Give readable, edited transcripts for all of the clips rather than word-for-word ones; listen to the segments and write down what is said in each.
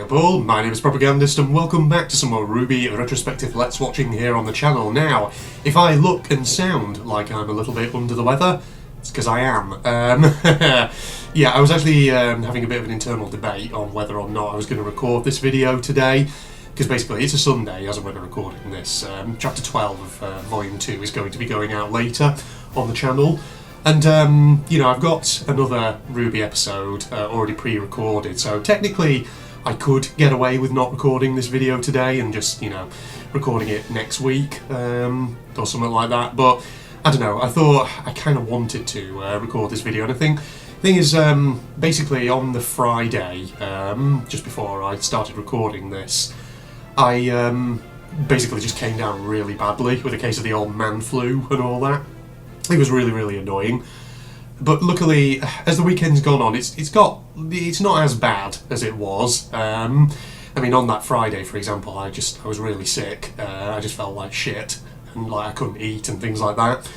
up all, my name is Propagandist and welcome back to some more RWBY Retrospective Let's Watching here on the channel. Now, if I look and sound like I'm a little bit under the weather, it's because I am. Yeah, I was actually having a bit of an internal debate on whether or not I was going to record this video today, because basically it's a Sunday as I'm when I'm recording this. Chapter 12 of Volume 2 is going to be going out later on the channel. And, you know, I've got another RWBY episode already pre-recorded, so technically I could get away with not recording this video today and just, you know, recording it next week, or something like that, but I don't know, I thought I kind of wanted to record this video, and I think the thing is, basically on the Friday, just before I started recording this, I basically just came down really badly with a case of the old man flu and all that. It was really, really annoying, but luckily, as the weekend's gone on, it's not as bad as it was. I mean, on that Friday, for example, I was really sick. I just felt like shit, and like I couldn't eat and things like that.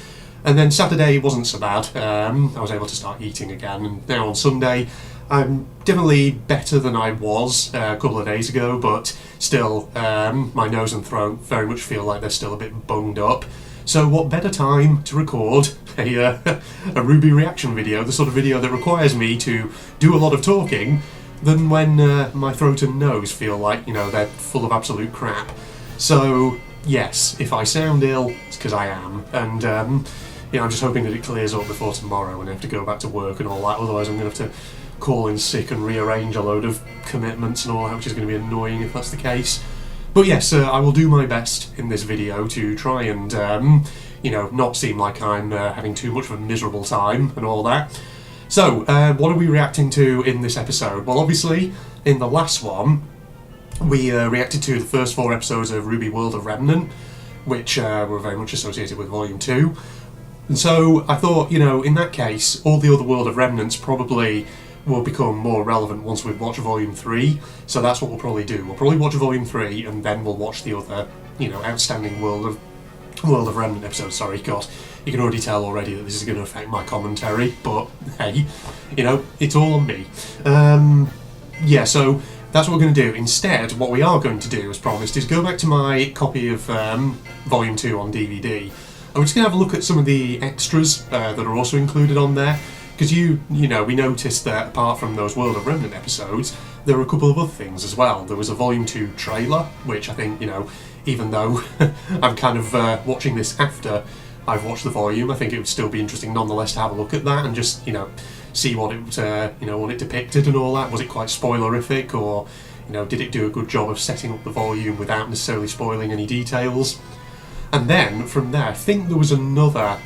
And then Saturday wasn't so bad. I was able to start eating again, and now on Sunday, I'm definitely better than I was a couple of days ago, but still, my nose and throat very much feel like they're still a bit bunged up. So what better time to record a RWBY reaction video, the sort of video that requires me to do a lot of talking, than when my throat and nose feel like, you know, they're full of absolute crap. So, yes, if I sound ill, it's because I am. And, you know, I'm just hoping that it clears up before tomorrow and I have to go back to work and all that, otherwise I'm going to have to call in sick and rearrange a load of commitments and all that, which is going to be annoying if that's the case. But yes, I will do my best in this video to try and, you know, not seem like I'm having too much of a miserable time and all that. So, what are we reacting to in this episode? Well, obviously, in the last one, we reacted to the first 4 episodes of RWBY World of Remnant, which were very much associated with Volume 2. And so, I thought, you know, in that case, all the other World of Remnants probably will become more relevant once we've watched Volume 3, so that's what we'll probably do. We'll probably watch Volume 3 and then we'll watch the other, you know, outstanding World of Remnant episodes. Sorry, God, you can already tell already that this is going to affect my commentary, but hey, you know, it's all on me. Yeah, so that's what we're going to do. Instead, what we are going to do, as promised, is go back to my copy of Volume 2 on DVD, and we're just going to have a look at some of the extras that are also included on there. Because you know, we noticed that apart from those World of Remnant episodes, there were a couple of other things as well. There was a Volume 2 trailer, which I think, you know, even though I'm kind of watching this after I've watched the volume, I think it would still be interesting nonetheless to have a look at that and just, you know, see what it, you know, what it depicted and all that. Was it quite spoilerific, or, you know, did it do a good job of setting up the volume without necessarily spoiling any details? And then from there, I think there was another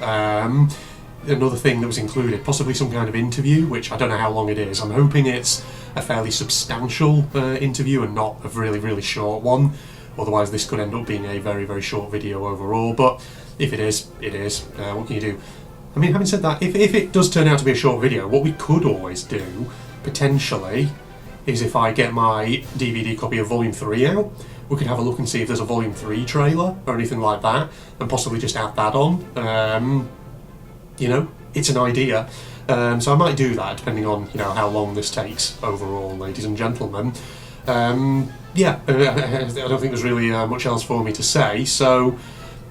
thing that was included, possibly some kind of interview, which I don't know how long it is. I'm hoping it's a fairly substantial interview and not a really, really short one. Otherwise this could end up being a very, very short video overall, but if it is, it is. What can you do? I mean, having said that, if it does turn out to be a short video, what we could always do, potentially, is if I get my DVD copy of Volume 3 out, we could have a look and see if there's a Volume 3 trailer or anything like that, and possibly just add that on. You know, it's an idea, so I might do that depending on, you know, how long this takes overall, ladies and gentlemen. Yeah, I don't think there's really much else for me to say, so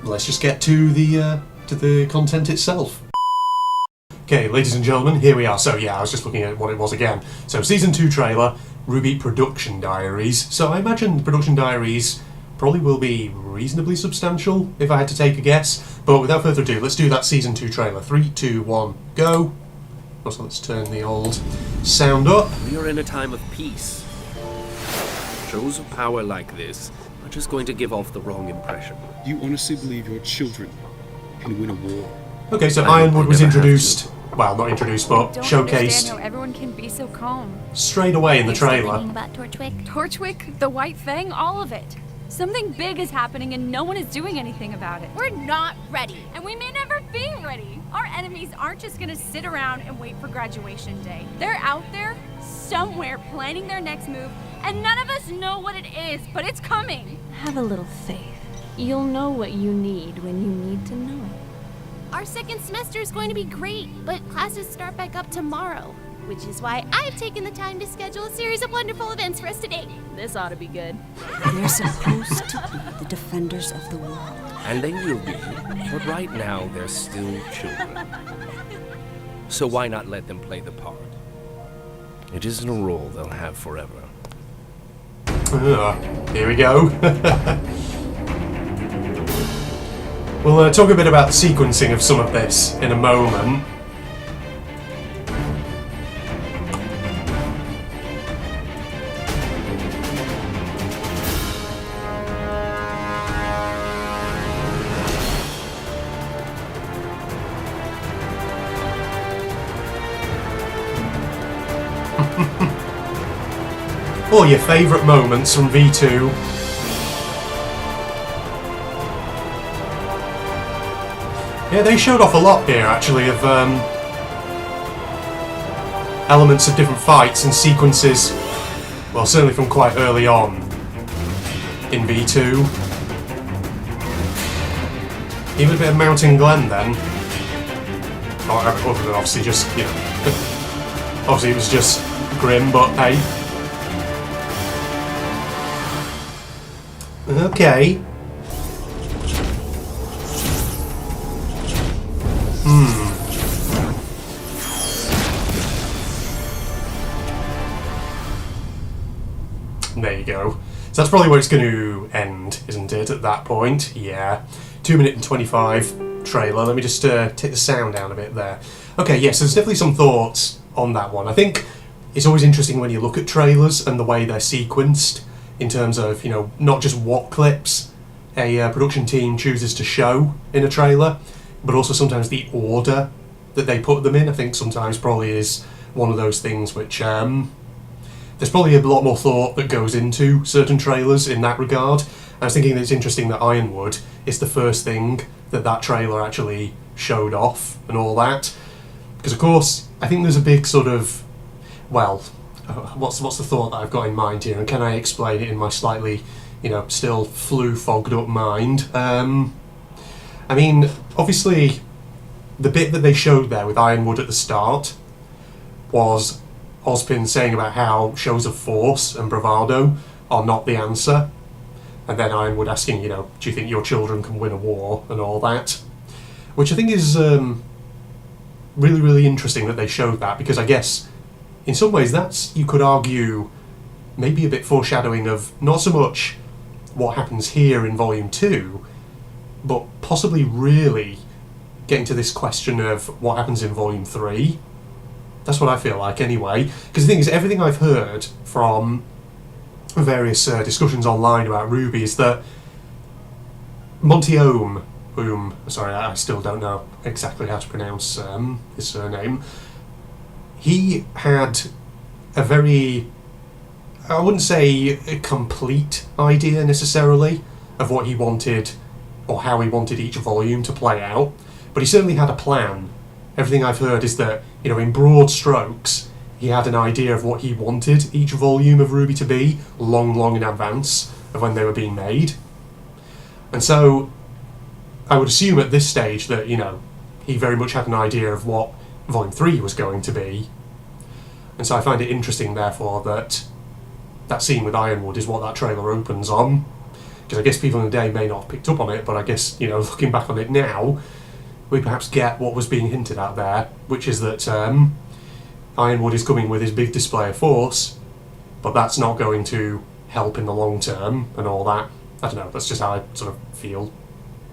let's just get to the content itself. Okay, ladies and gentlemen, here we are. So yeah, I was just looking at what it was again. So Season 2 trailer, RWBY Production Diaries. So I imagine the Production Diaries probably will be reasonably substantial, if I had to take a guess. But without further ado, let's do that Season 2 trailer. 3, 2, 1, go! Also, let's turn the old sound up. We are in a time of peace. Shows of power like this are just going to give off the wrong impression. You honestly believe your children can win a war? Okay, so Ironwood was introduced, well, not introduced, but don't showcased understand how everyone can be so calm. straight away in the trailer. About Torchwick? Torchwick, the White Fang, all of it. Something big is happening and no one is doing anything about it. We're not ready. And we may never be ready. Our enemies aren't just gonna sit around and wait for graduation day. They're out there, somewhere, planning their next move, and none of us know what it is, but it's coming. Have a little faith. You'll know what you need when you need to know it. Our second semester is going to be great, but classes start back up tomorrow. Which is why I've taken the time to schedule a series of wonderful events for us today. This ought to be good. They're supposed to be the defenders of the world. And they will be, but right now they're still children. So why not let them play the part? It isn't a role they'll have forever. Here we go. We'll talk a bit about the sequencing of some of this in a moment. All your favourite moments from V2. Yeah, they showed off a lot here, actually, of elements of different fights and sequences. Well, certainly from quite early on in V2. Even a bit of Mountain Glen then. Other than obviously just, you know, obviously it was just grim, but hey. Okay. There you go. So that's probably where it's going to end, isn't it, at that point? Yeah. 2 minute and 25 trailer. Let me just take the sound down a bit there. Okay, yes, there's definitely some thoughts on that one. I think it's always interesting when you look at trailers and the way they're sequenced in terms of, you know, not just what clips a production team chooses to show in a trailer, but also sometimes the order that they put them in. I think sometimes probably is one of those things which there's probably a lot more thought that goes into certain trailers in that regard. I was thinking that it's interesting that Ironwood is the first thing that trailer actually showed off and all that, because of course I think there's a big sort of, well, what's the thought that I've got in mind here, and can I explain it in my slightly, you know, still fogged up mind? I mean, obviously the bit that they showed there with Ironwood at the start was Ozpin saying about how shows of force and bravado are not the answer, and then Ironwood asking, you know, do you think your children can win a war and all that, which I think is really, really interesting that they showed that, because I guess in some ways that's, you could argue, maybe a bit foreshadowing of not so much what happens here in Volume 2, but possibly really getting to this question of what happens in Volume 3. That's what I feel like anyway, because the thing is, everything I've heard from various discussions online about RWBY is that Monty Ohm, whom, sorry, I still don't know exactly how to pronounce his surname, he had a very, I wouldn't say a complete idea necessarily of what he wanted or how he wanted each volume to play out, but he certainly had a plan. Everything I've heard is that, you know, in broad strokes, he had an idea of what he wanted each volume of RWBY to be long in advance of when they were being made. And so I would assume at this stage that, you know, he very much had an idea of what Volume 3 was going to be. And so I find it interesting, therefore, that that scene with Ironwood is what that trailer opens on. Because I guess people in the day may not have picked up on it, but I guess, you know, looking back on it now, we perhaps get what was being hinted at there, which is that Ironwood is coming with his big display of force, but that's not going to help in the long term and all that. I don't know, that's just how I sort of feel,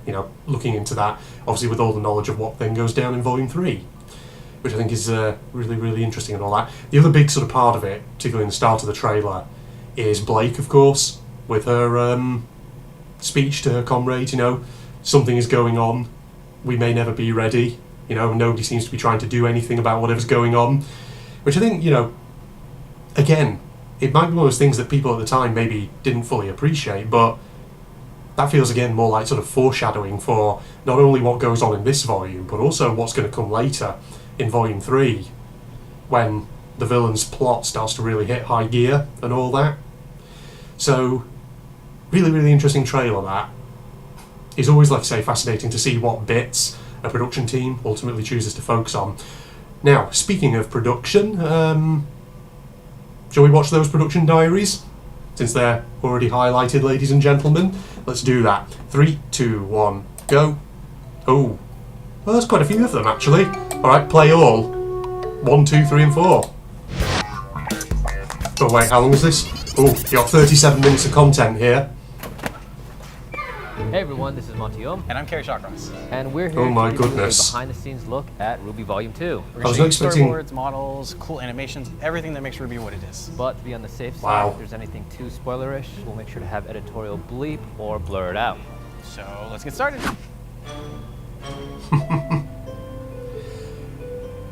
you know, looking into that, obviously with all the knowledge of what then goes down in Volume 3, which I think is really, really interesting and all that. The other big sort of part of it, particularly in the start of the trailer, is Blake, of course, with her speech to her comrade, you know, something is going on, we may never be ready, you know, nobody seems to be trying to do anything about whatever's going on, which I think, you know, again, it might be one of those things that people at the time maybe didn't fully appreciate, but that feels again more like sort of foreshadowing for not only what goes on in this volume, but also what's going to come later in Volume 3, when the villain's plot starts to really hit high gear and all that. So, really, really interesting trailer that. It's always, like I say, fascinating to see what bits a production team ultimately chooses to focus on. Now, speaking of production, shall we watch those production diaries? Since they're already highlighted, ladies and gentlemen. Let's do that. 3, 2, 1, go. Oh, well, there's quite a few of them, actually. Alright, play all. 1, 2, 3, and 4. Oh wait, how long is this? Oh, you got 37 minutes of content here. Hey everyone, this is Musopen. And I'm Carrie Shawcross. And we're here Oh my to give you a goodness. behind-the-scenes look at RWBY Volume 2. We're I was shooting not expecting- storyboards, models, cool animations, everything that makes RWBY what it is. But to be on the safe side, Wow. if there's anything too spoilerish, we'll make sure to have editorial bleep or blur it out. So let's get started.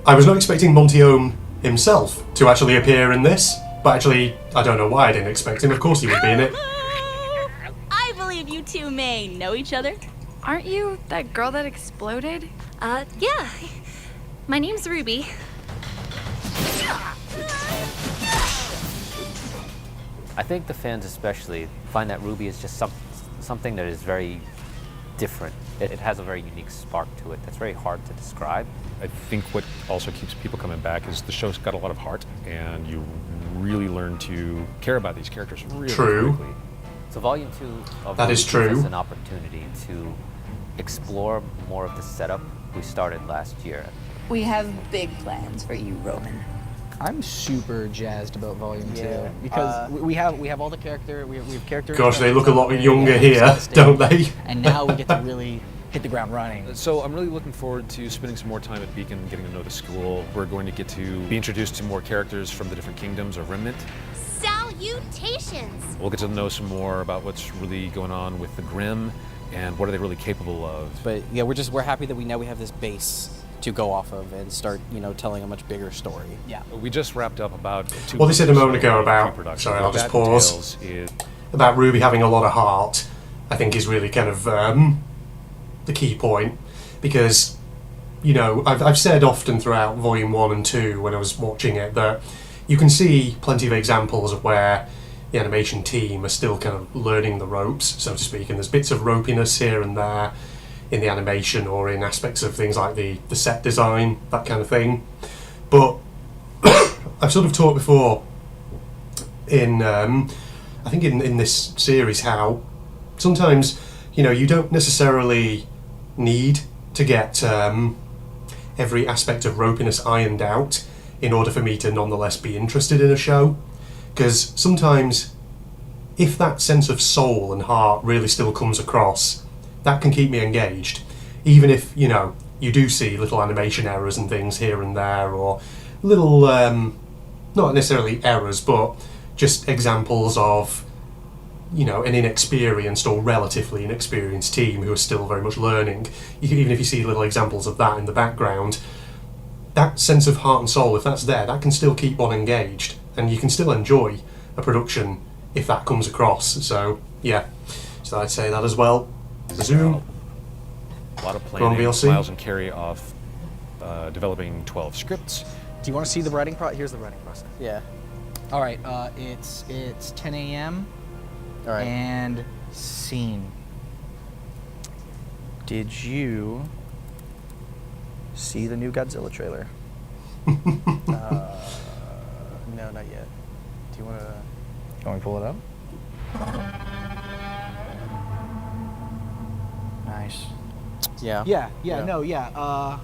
I was not expecting Musopen himself to actually appear in this, but actually, I don't know why I didn't expect him. Of course he would be in it. I believe you two may know each other. Aren't you that girl that exploded? Yeah. My name's Ruby. I think the fans especially find that RWBY is just something that is very different. It has a very unique spark to it that's very hard to describe. I think what also keeps people coming back is the show's got a lot of heart, and you really learn to care about these characters really True. quickly. So Volume 2 of That is RWBY true. gives us an opportunity to explore more of the setup we started last year. We have big plans for you, Roman. I'm super jazzed about Volume 2 because we have all the character, we have characters. Gosh, they look a lot younger here, don't they? And now we get to really hit the ground running. So I'm really looking forward to spending some more time at Beacon, getting to know the school. We're going to get to be introduced to more characters from the different kingdoms of Remnant. Salutations! We'll get to know some more about what's really going on with the Grimm and what are they really capable of. But yeah, we're happy that we have this base to go off of and start, telling a much bigger story. Yeah. We just wrapped up about 2 What they said a moment ago months of about- pre-production. sorry, I'll What just that pause. entails is About RWBY having a lot of heart, I think is really kind of the key point. Because, I've said often throughout Volume 1 and 2 when I was watching it that you can see plenty of examples of where the animation team are still kind of learning the ropes, so to speak, and there's bits of ropiness here and there in the animation or in aspects of things like the set design, that kind of thing. But I've sort of talked before in, I think in this series, how sometimes, you don't necessarily need to get every aspect of ropiness ironed out in order for me to nonetheless be interested in a show. Because sometimes, if that sense of soul and heart really still comes across, that can keep me engaged. Even if, you do see little animation errors and things here and there, or little, not necessarily errors, but just examples of, an inexperienced or relatively inexperienced team who are still very much learning. Even if you see little examples of that in the background, that sense of heart and soul, if that's there, that can still keep one engaged. And you can still enjoy a production if that comes across. So, yeah. So I'd say that as well. Resume. a lot of Go on, planning. VLC. Miles and Carrie off developing 12 scripts. Do you want to see the writing process? Here's the writing process. Yeah. All right, it's 10 a.m. All right. and scene. Did you see the new Godzilla trailer? No, not yet. Do you want to? Can we pull it up? Nice. Yeah. Yeah. Yeah. No. Yeah.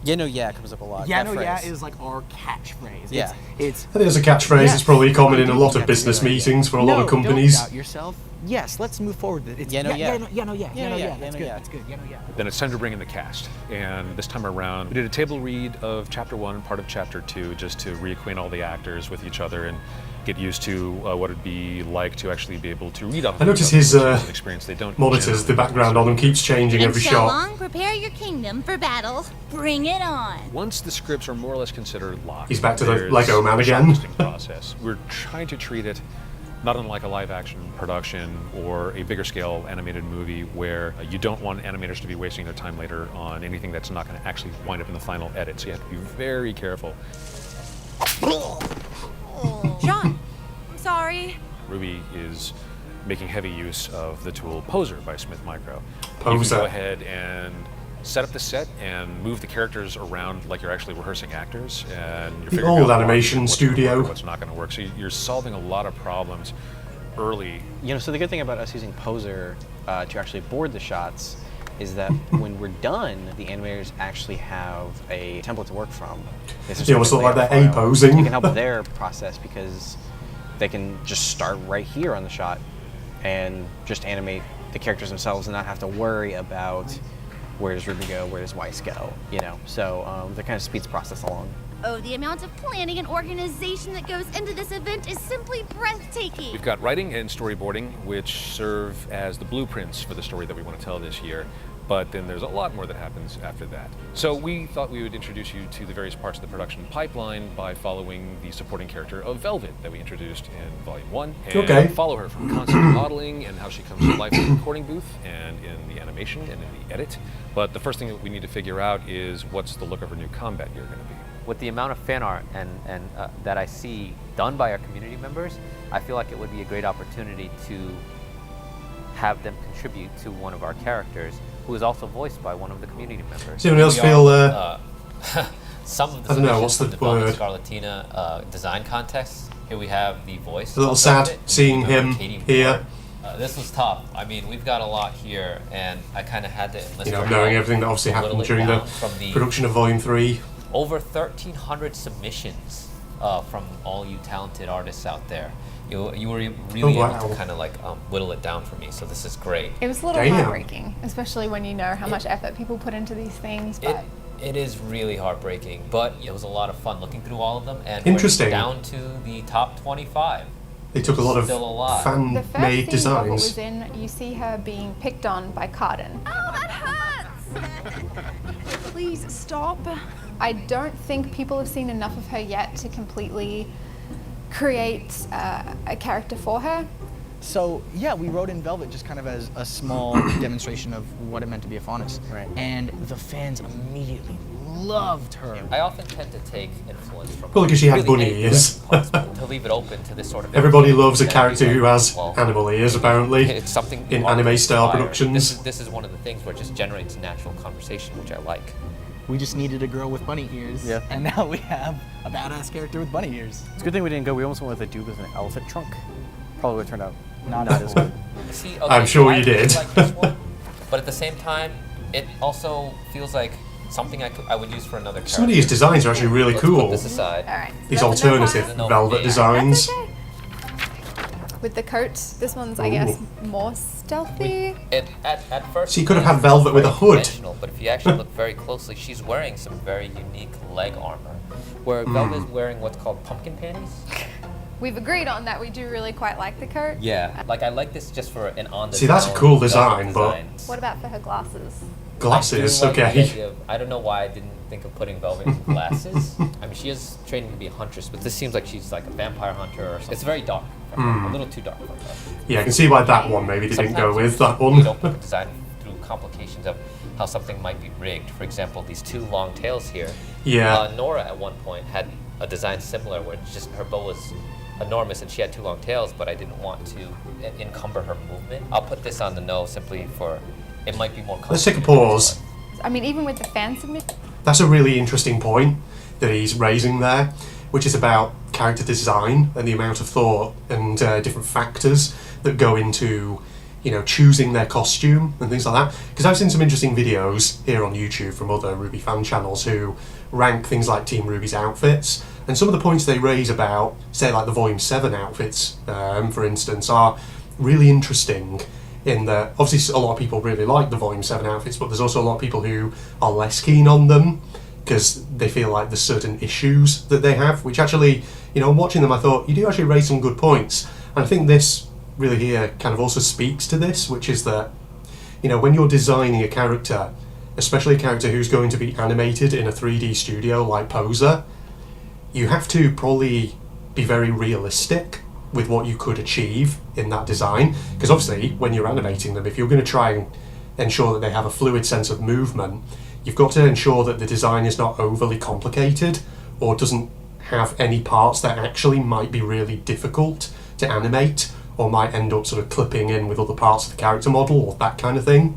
Yeah, no, yeah comes up a lot. Yeah. That No. Yeah phrase. is like our catchphrase. Yeah. It's That is a catchphrase. Yes. It's probably common in a I lot do of think business that's a good idea. meetings for a lot of companies. Don't doubt yourself. Yes. Let's move forward. It's, Yeah, no, yeah. Yeah. No. Yeah. No. Yeah. Yeah, no, yeah. That's Yeah, no, good. yeah. That's good. Yeah. No. Yeah. Then it's time to bring in the cast. And this time around, we did a table read of Chapter 1 and part of Chapter 2 just to reacquaint all the actors with each other and get used to what it'd be like to actually be able to read off of I notice each his other, which is an experience they don't monitors, the background on them keeps changing And every shot. Shalong, prepare your kingdom for battle. Bring it on. Once the scripts are more or less considered locked, He's back to the there's Lego man a again. shortlisting process. We're trying to treat it not unlike a live-action production or a bigger scale animated movie where you don't want animators to be wasting their time later on anything that's not going to actually wind up in the final edit. So you have to be very careful. John, I'm sorry. RWBY is making heavy use of the tool Poser by Smith Micro. You Poser. can go ahead and set up the set and move the characters around like you're actually rehearsing actors, and you're The figuring old out animation what's gonna studio. work, what's not going to work. So you're solving a lot of problems early. You know, so the good thing about us using Poser to actually board the shots is that when we're done, the animators actually have a template to work from. Yeah, what's like that A-posing. You can help their process because they can just start right here on the shot and just animate the characters themselves and not have to worry about where does Ruby go, where does Weiss go, you know. So that kind of speeds the process along. Oh, the amount of planning and organization that goes into this event is simply breathtaking. We've got writing and storyboarding, which serve as the blueprints for the story that we want to tell this year. But then there's a lot more that happens after that. So we thought we would introduce you to the various parts of the production pipeline by following the supporting character of Velvet that we introduced in Volume 1. And follow her from concept modeling and how she comes to life in the recording booth and in the animation and in the edit. But the first thing that we need to figure out is what's the look of her new combat gear going to be. With the amount of fan art and that I see done by our community members, I feel like it would be a great opportunity to have them contribute to one of our characters, who is also voiced by one of the community members. Does anyone else feel, some of the I don't know, what's the word? Scarlatina design contests. Here we have the voice. A little sad seeing him here. This was tough. I mean, we've got a lot here, and I kind of had to enlist You know, her knowing help everything that obviously to happened whittle it during the down from production of Volume 3. Over 1,300 submissions from all you talented artists out there. You were really able to kind of like whittle it down for me, so this is great. It was a little heartbreaking, especially when you know how much effort people put into these things. But It is really heartbreaking, but it was a lot of fun looking through all of them, and Interesting. we're down to the top 25. They took a lot of the fan-made first scene Bubba designs. was in, you see her being picked on by Carden. Oh, that hurts! Please stop. I don't think people have seen enough of her yet to completely create a character for her. So yeah, we wrote in Velvet just kind of as a small demonstration of what it meant to be a faunus. Right. And the fans immediately loved her. I often tend to take influence from Well, because she had really bunny any ears. to leave it open to this sort of Everybody everything loves a that character we who like, has well, animal ears, apparently, it's something in we want to anime-style inspire. productions. This is one of the things where it just generates natural conversation, which I like. We just needed a girl with bunny ears. Yeah. And now we have a badass character with bunny ears. It's a good thing we didn't go. We almost went with a dude with an elephant trunk. Probably would have turned out not as good. See, I'm sure you I did. like this one, but at the same time, it also feels like something I would use for another character. Some of these designs are actually really Let's cool. Put this aside. All right. These alternative velvet designs. With the coat, this one's, I guess, more stealthy. At first, So you could have had velvet with a hood. But if you actually look very closely, she's wearing some very unique leg armor, where Velvet is wearing what's called pumpkin panties. We've agreed on that. We do really quite like the coat. Yeah, like I like this just for an on the. See, that's a cool design, but What about for her glasses? glasses, I do like the okay. idea of- I don't know why I didn't think of putting Velvet in glasses. I mean, she is training to be a huntress, but this seems like she's like a vampire hunter or something. It's very dark. A little too dark for her. Yeah, I can see why that one maybe they didn't go with, that You one. don't put the design through complications of how something might be rigged. For example, these two long tails here. Yeah. Nora at one point had a design similar where it's just her bow was enormous and she had two long tails, but I didn't want to encumber her movement. I'll put this on the no simply for it might be more. Let's take a pause. I mean, even with the fan submission. That's a really interesting point that he's raising there, which is about character design and the amount of thought and different factors that go into, you know, choosing their costume and things like that. Because I've seen some interesting videos here on YouTube from other RWBY fan channels who rank things like Team RWBY's outfits, and some of the points they raise about, say, like the Volume 7 outfits, for instance, are really interesting. In that, obviously, a lot of people really like the Volume 7 outfits, but there's also a lot of people who are less keen on them because they feel like there's certain issues that they have, which actually, you know, watching them, I thought, you do actually raise some good points. And I think this really here kind of also speaks to this, which is that, you know, when you're designing a character, especially a character who's going to be animated in a 3D studio like Poser, you have to probably be very realistic with what you could achieve in that design, because obviously when you're animating them, if you're going to try and ensure that they have a fluid sense of movement, you've got to ensure that the design is not overly complicated or doesn't have any parts that actually might be really difficult to animate or might end up sort of clipping in with other parts of the character model or that kind of thing.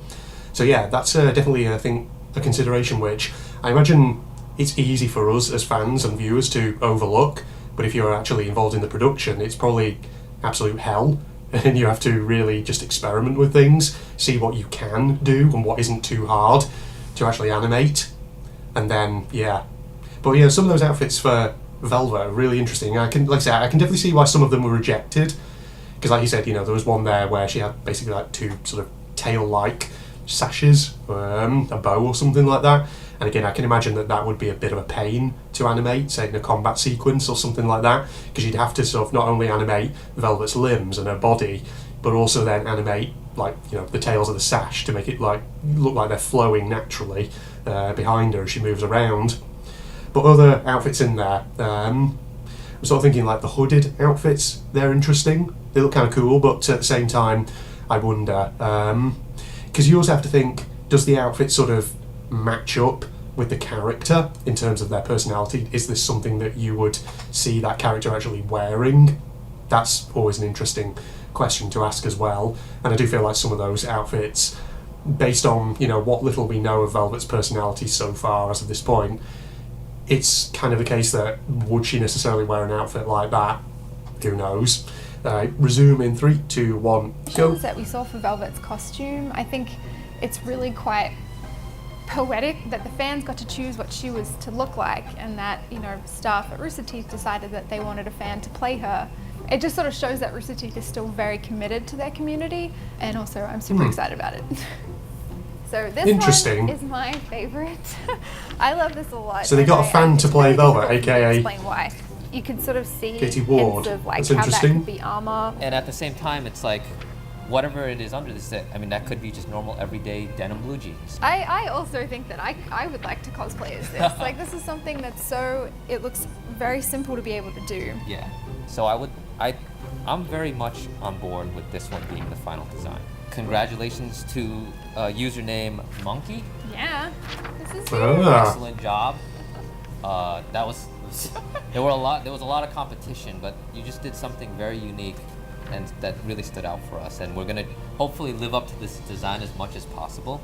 So yeah, that's definitely, I think, a consideration which I imagine it's easy for us as fans and viewers to overlook, but if you're actually involved in the production, it's probably absolute hell, and you have to really just experiment with things, see what you can do and what isn't too hard to actually animate, and then, yeah. But yeah, some of those outfits for Velvet are really interesting. I can definitely see why some of them were rejected, because like you said, there was one there where she had basically like two sort of tail-like sashes, a bow or something like that. And again, I can imagine that would be a bit of a pain to animate, say in a combat sequence or something like that, because you'd have to sort of not only animate Velvet's limbs and her body, but also then animate like the tails of the sash to make it like look like they're flowing naturally behind her as she moves around. But other outfits in there, I'm sort of thinking like the hooded outfits. They're interesting. They look kind of cool, but at the same time, I wonder because you also have to think: does the outfit sort of match up with the character in terms of their personality? Is this something that you would see that character actually wearing? That's always an interesting question to ask as well. And I do feel like some of those outfits, based on what little we know of Velvet's personality so far as of this point, it's kind of a case that would she necessarily wear an outfit like that? Who knows? Resume in 3, 2, 1, go. That we saw for Velvet's costume, I think it's really quite poetic that the fans got to choose what she was to look like, and that staff at Rooster Teeth decided that they wanted a fan to play her. It just sort of shows that Rooster Teeth is still very committed to their community, and also I'm super excited about it. So this one is my favorite. I love this a lot. So they got a fan to play Velvet, aka explain why. You can sort of see Katie Ward. hints of like That's how that could be armor. And at the same time, it's like, whatever it is under this, that could be just normal everyday denim blue jeans. I also think that I would like to cosplay as this. Like, this is something that's it looks very simple to be able to do. Yeah. So I'm very much on board with this one being the final design. Congratulations to username Monkey. Yeah, this is Excellent job. There was a lot of competition, but you just did something very unique, and that really stood out for us. And we're gonna hopefully live up to this design as much as possible.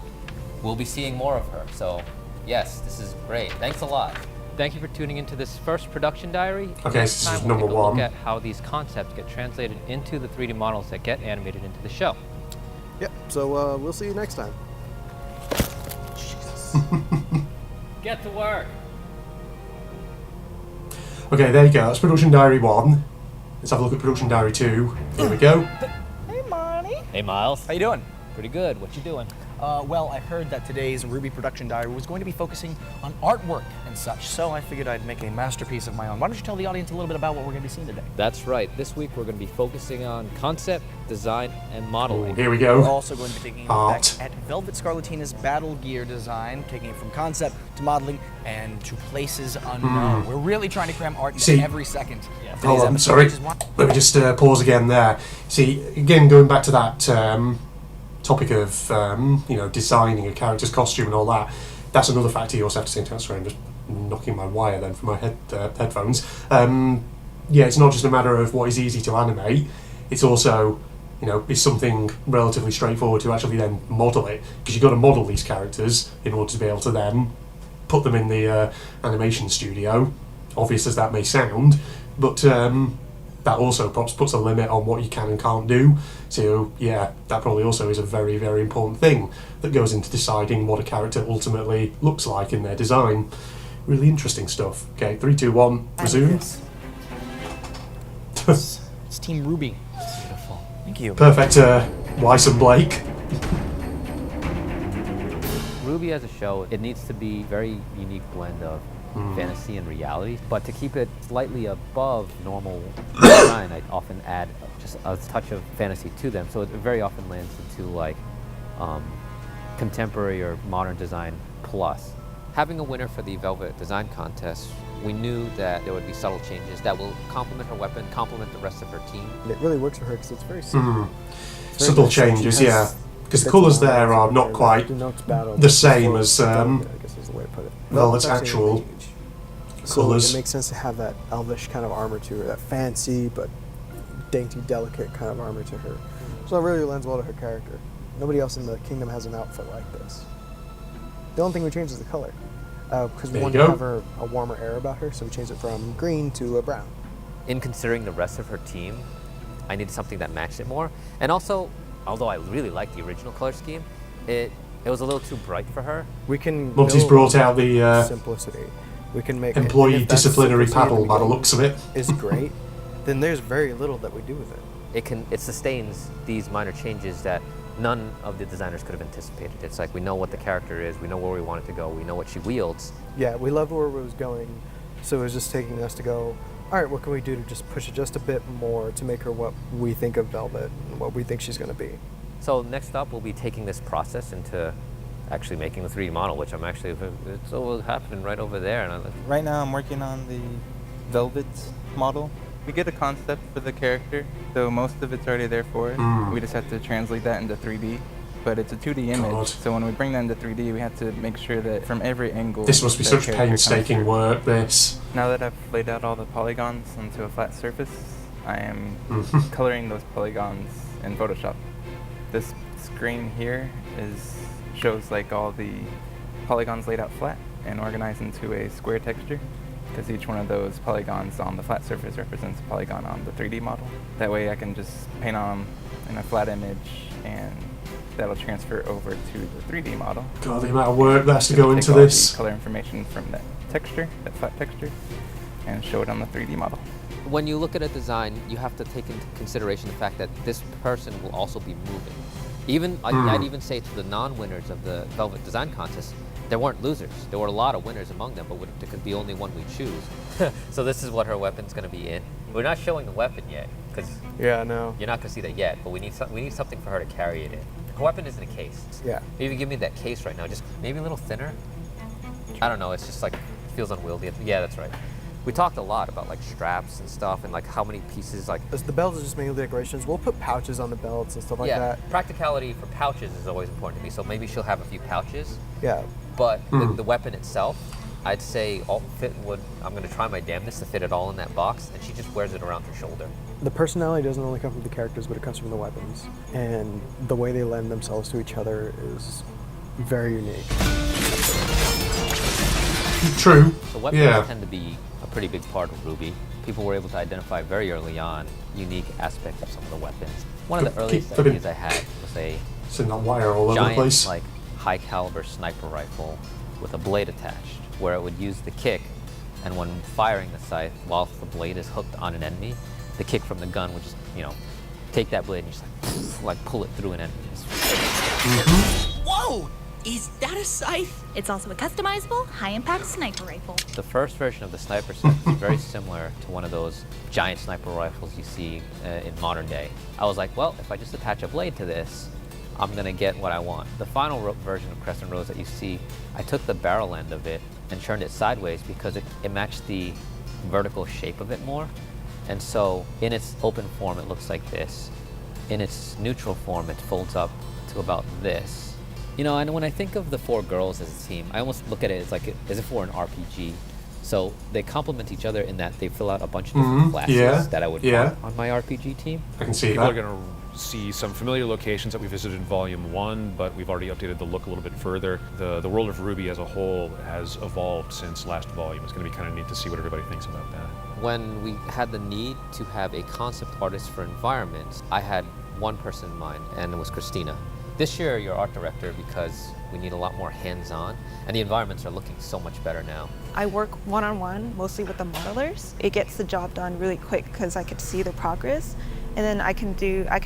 We'll be seeing more of her. So yes, this is great. Thanks a lot. Thank you for tuning into this first production diary. Okay, Next this time is we'll number take a look 1. at how these concepts get translated into the 3D models that get animated into the show. Yep, so we'll see you next time. Jesus. Get to work. Okay, there you go. That's Production Diary 1. Let's have a look at Production Diary 2. Here we go. Hey, Marty. Hey, Miles. How you doing? Pretty good. What you doing? Well, I heard that today's RWBY production diary was going to be focusing on artwork and such, so I figured I'd make a masterpiece of my own. Why don't you tell the audience a little bit about what we're going to be seeing today? That's right. This week we're going to be focusing on concept, design, and modeling. Here we go. We're also going to be taking a look back at Velvet Scarlatina's battle gear design, taking it from concept to modeling and to places unknown. We're really trying to cram art into every second. Hold on, sorry. Let me just pause again there. See, again, going back to that topic of designing a character's costume and all that, that's another factor you also have to take into account. I'm just knocking my wire then from my headphones. It's not just a matter of what is easy to animate, it's also is something relatively straightforward to actually then model it, because you've got to model these characters in order to be able to then put them in the animation studio, obvious as that may sound, but that also perhaps puts a limit on what you can and can't do. So yeah, that probably also is a very, very important thing that goes into deciding what a character ultimately looks like in their design. Really interesting stuff. Okay, 3, 2, 1, resume. It's Team RWBY. Beautiful. Thank you. Perfect. Weiss and Blake. RWBY as a show, it needs to be a very unique blend of fantasy and reality, but to keep it slightly above normal design, I often add just a touch of fantasy to them. So it very often lands into like contemporary or modern design plus. Having a winner for the Velvet Design Contest, we knew that there would be subtle changes that will complement her weapon, complement the rest of her team. And it really works for her because it's very simple. Subtle changes, yeah. Because the colours there are not quite the same as Velvet's actual colours. It makes sense to have that elvish kind of armor to her, that fancy but dainty, delicate kind of armor to her. So it really lends well to her character. Nobody else in the kingdom has an outfit like this. The only thing we changed is the color. Because we There you wanted go. to have her a warmer air about her, so we changed it from green to a brown. In considering the rest of her team, I needed something that matched it more. And also, although I really liked the original color scheme, it was a little too bright for her. We can Monty's build brought out the simplicity. We can make employee if that's disciplinary simplicity paddle we by the think looks of it. is great, then there's very little that we do with it. It sustains these minor changes that none of the designers could have anticipated. It's like we know what the character is, we know where we want it to go, we know what she wields. Yeah, we loved where it was going, so it was just taking us to go, all right, what can we do to just push it just a bit more to make her what we think of Velvet and what we think she's going to be. So next up, we'll be taking this process into actually making the 3D model, which I'm actually, it's all happening right over there. And right now I'm working on the Velvet model. We get a concept for the character, so most of it's already there for us. We just have to translate that into 3D. But it's a 2D image, so when we bring that into 3D, we have to make sure that from every angle... This must be that such character painstaking comes work, this. Now that I've laid out all the polygons onto a flat surface, I am coloring those polygons in Photoshop. This screen here shows like all the polygons laid out flat and organized into a square texture, because each one of those polygons on the flat surface represents a polygon on the 3D model. That way I can just paint on them in a flat image, and that'll transfer over to the 3D model. God, the amount of work that has to go into Take all this. the color information from that texture, that flat texture, and show it on the 3D model. when you look at a design, you have to take into consideration the fact that this person will also be moving. Even I'd even say to the non-winners of the Velvet Design Contest, there weren't losers. There were a lot of winners among them, but there could be only one we choose. So this is what her weapon's going to be in. We're not showing the weapon yet, because no, you're not going to see that yet. But we need something for her to carry it in. Her weapon is in a case. Yeah. Maybe give me that case right now, just maybe a little thinner. I don't know. It's just like feels unwieldy. Yeah, that's right. We talked a lot about like straps and stuff, and like how many pieces like. The belts are just mainly decorations. We'll put pouches on the belts and stuff like that. Yeah, practicality for pouches is always important to me. So maybe she'll have a few pouches. Yeah. But the weapon itself, I'd say I'm going to try my damnedest to fit it all in that box, and she just wears it around her shoulder. The personality doesn't only come from the characters, but it comes from the weapons. And the way they lend themselves to each other is very unique. True. So weapons tend to be a pretty big part of RWBY. People were able to identify very early on unique aspects of some of the weapons. One of the earliest ideas I had was a wire all over the place. giant, like, high-caliber sniper rifle with a blade attached, where it would use the kick, and when firing the scythe, whilst the blade is hooked on an enemy, the kick from the gun would just, take that blade and just like pull it through an enemy. Whoa! Is that a scythe? It's also a customizable, high-impact sniper rifle. The first version of the sniper scythe is very similar to one of those giant sniper rifles you see in modern day. I was like, well, if I just attach a blade to this, I'm gonna get what I want. The final version of Crescent Rose that you see, I took the barrel end of it and turned it sideways because it matched the vertical shape of it more. And so in its open form, it looks like this. In its neutral form, it folds up to about this. And when I think of the four girls as a team, I almost look at it as if we're an RPG. So they complement each other in that they fill out a bunch of different classes that I would want on my RPG team. I can see People that. are going to see some familiar locations that we visited in Volume 1, but we've already updated the look a little bit further. The world of RWBY as a whole has evolved since last volume. It's going to be kind of neat to see what everybody thinks about that. When we had the need to have a concept artist for environments, I had one person in mind, and it was Christina. This year, you're art director because we need a lot more hands-on, and the environments are looking so much better now. I work one-on-one, mostly with the modelers. It gets the job done really quick because I could see their progress, and then I can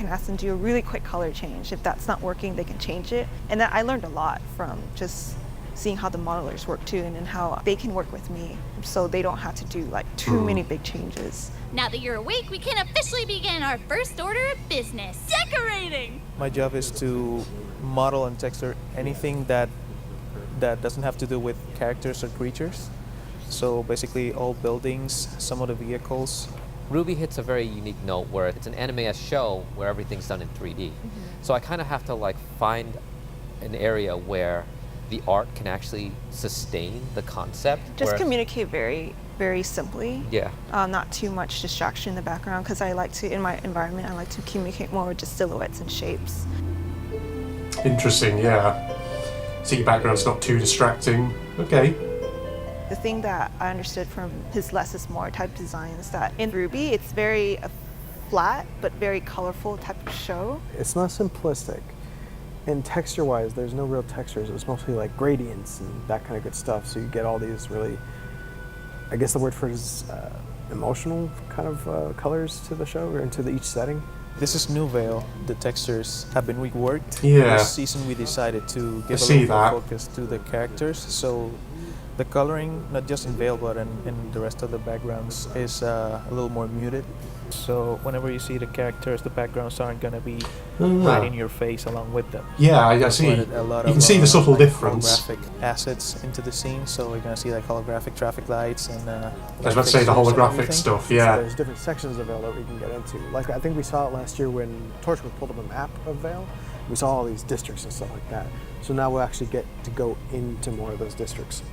ask them to do a really quick color change. If that's not working, they can change it. And then I learned a lot from just seeing how the modelers work too, and then how they can work with me so they don't have to do like too many big changes. Now that you're awake, we can officially begin our first order of business. Decorating! My job is to model and texture anything that doesn't have to do with characters or creatures. So basically all buildings, some of the vehicles. RWBY hits a very unique note where it's an anime-esque show where everything's done in 3D. So I kind of have to find an area where the art can actually sustain the concept. Just communicate very, very simply. Yeah. Not too much distraction in the background, because I like to, in my environment, I like to communicate more with just silhouettes and shapes. Interesting, yeah. so your background's not too distracting. Okay. The thing that I understood from his less is more type design is that in RWBY, it's very flat but very colorful type of show. It's not simplistic. And texture-wise, there's no real textures. It's mostly like gradients and that kind of good stuff. So you get all these really, I guess the word for it is emotional kind of colors to the show or into each setting. This is New Veil. The textures have been reworked. Yeah. This season we decided to give a see little more that. focus to the characters. So the coloring, not just in Veil but in the rest of the backgrounds, is a little more muted. So whenever you see the characters, the backgrounds aren't going to be right in your face along with them. Yeah, I see. A lot You of, can see the subtle like difference. holographic assets into the scene, so we're going to see like holographic traffic lights and I was about to say the holographic stuff, yeah. So there's different sections of Veil that we can get into. Like I think we saw it last year when Torchwood pulled up a map of Veil. We saw all these districts and stuff like that. So now we'll actually get to go into more of those districts.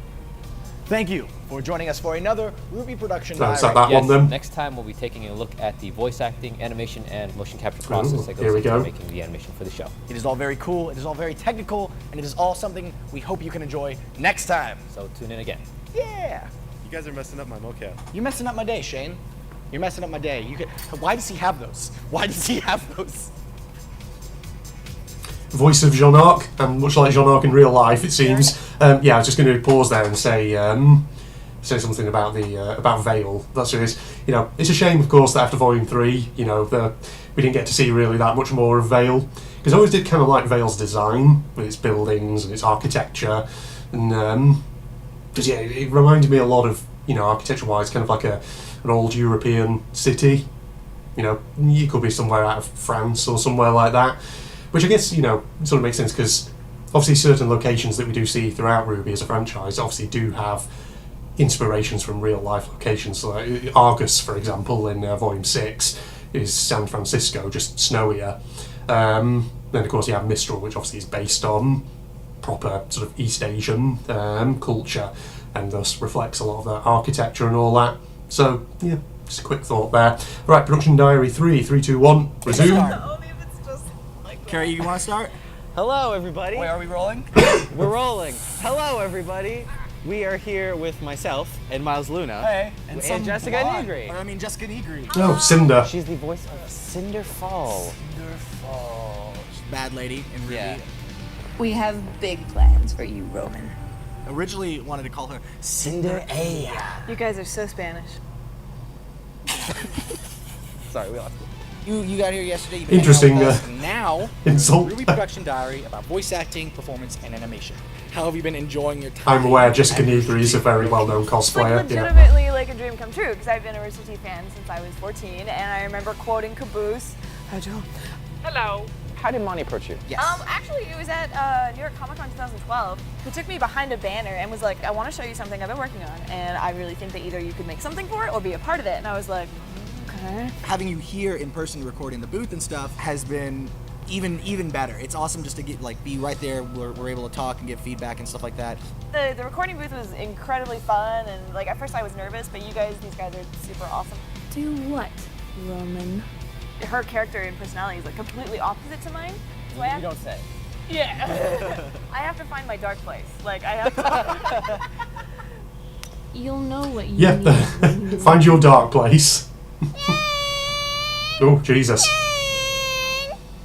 Thank you for joining us for another RWBY production So is diary. that one then? Next time we'll be taking a look at the voice acting, animation, and motion capture process that here goes we into go. making the animation for the show. It is all very cool, it is all very technical, and it is all something we hope you can enjoy next time. So tune in again. Yeah! You guys are messing up my mocap. You're messing up my day, Shane. You're messing up my day. Why does he have those? Why does he have those? Voice of Jean-Arc, and much like Jean-Arc in real life, it seems. Yeah, I was just going to pause there and say something about the about Veil. That's what it is. You know, it's a shame, of course, that after Volume 3, you know, we didn't get to see really that much more of Veil, because I always did kind of like Veil's design with its buildings and its architecture, and because yeah, it reminded me a lot of, you know, architecture-wise, kind of like an old European city. You know, you could be somewhere out of France or somewhere like that, which I guess, you know, sort of makes sense because obviously certain locations that we do see throughout RWBY as a franchise obviously do have inspirations from real life locations. So like Argus, for example, in Volume 6 is San Francisco, just snowier. Then of course you have Mistral, which obviously is based on proper sort of East Asian culture, and thus reflects a lot of that architecture and all that. So yeah, just a quick thought there. Right, production diary 3, 3, 2, 1, resume. Carrie, you want to start? Hello, everybody. Wait, are we rolling? We're rolling. Hello, everybody. We are here with myself and Miles Luna. Hey, and some Jessica blonde. Negri. Or, I mean, Jessica Negri. Oh, Cinder. She's the voice of Cinder Fall. Cinderfall. She's a bad lady in RWBY. Yeah. We have big plans for you, Roman. Originally wanted to call her Cinderella. You guys are so Spanish. Sorry, we lost it. You got here yesterday. You've Interesting, been hanging out with us. Now, insult. RWBY production diary about voice acting, performance, and animation. How have you been enjoying your time? I'm aware Jessica Negri is a very well-known cosplayer. It's like legitimately like a dream come true because I've been a Rooster Teeth fan since I was 14, and I remember quoting Caboose. Hi, Joe. Hello. How did Monty approach you? Yes. Actually, it was at New York Comic Con 2012. He took me behind a banner and was like, "I want to show you something I've been working on, and I really think that either you could make something for it or be a part of it." And I was like, "Okay." Having you here in person recording the booth and stuff has been even better. It's awesome just to get be right there. We're able to talk and get feedback and stuff like that. The recording booth was incredibly fun, and like at first I was nervous, but these guys are super awesome. Do what, Roman? Her character and personality is like completely opposite to mine. So I have, You don't say. yeah. I have to find my dark place. Like I have to. You'll know what you Yeah, need. when you find your dark place. Oh, Jesus.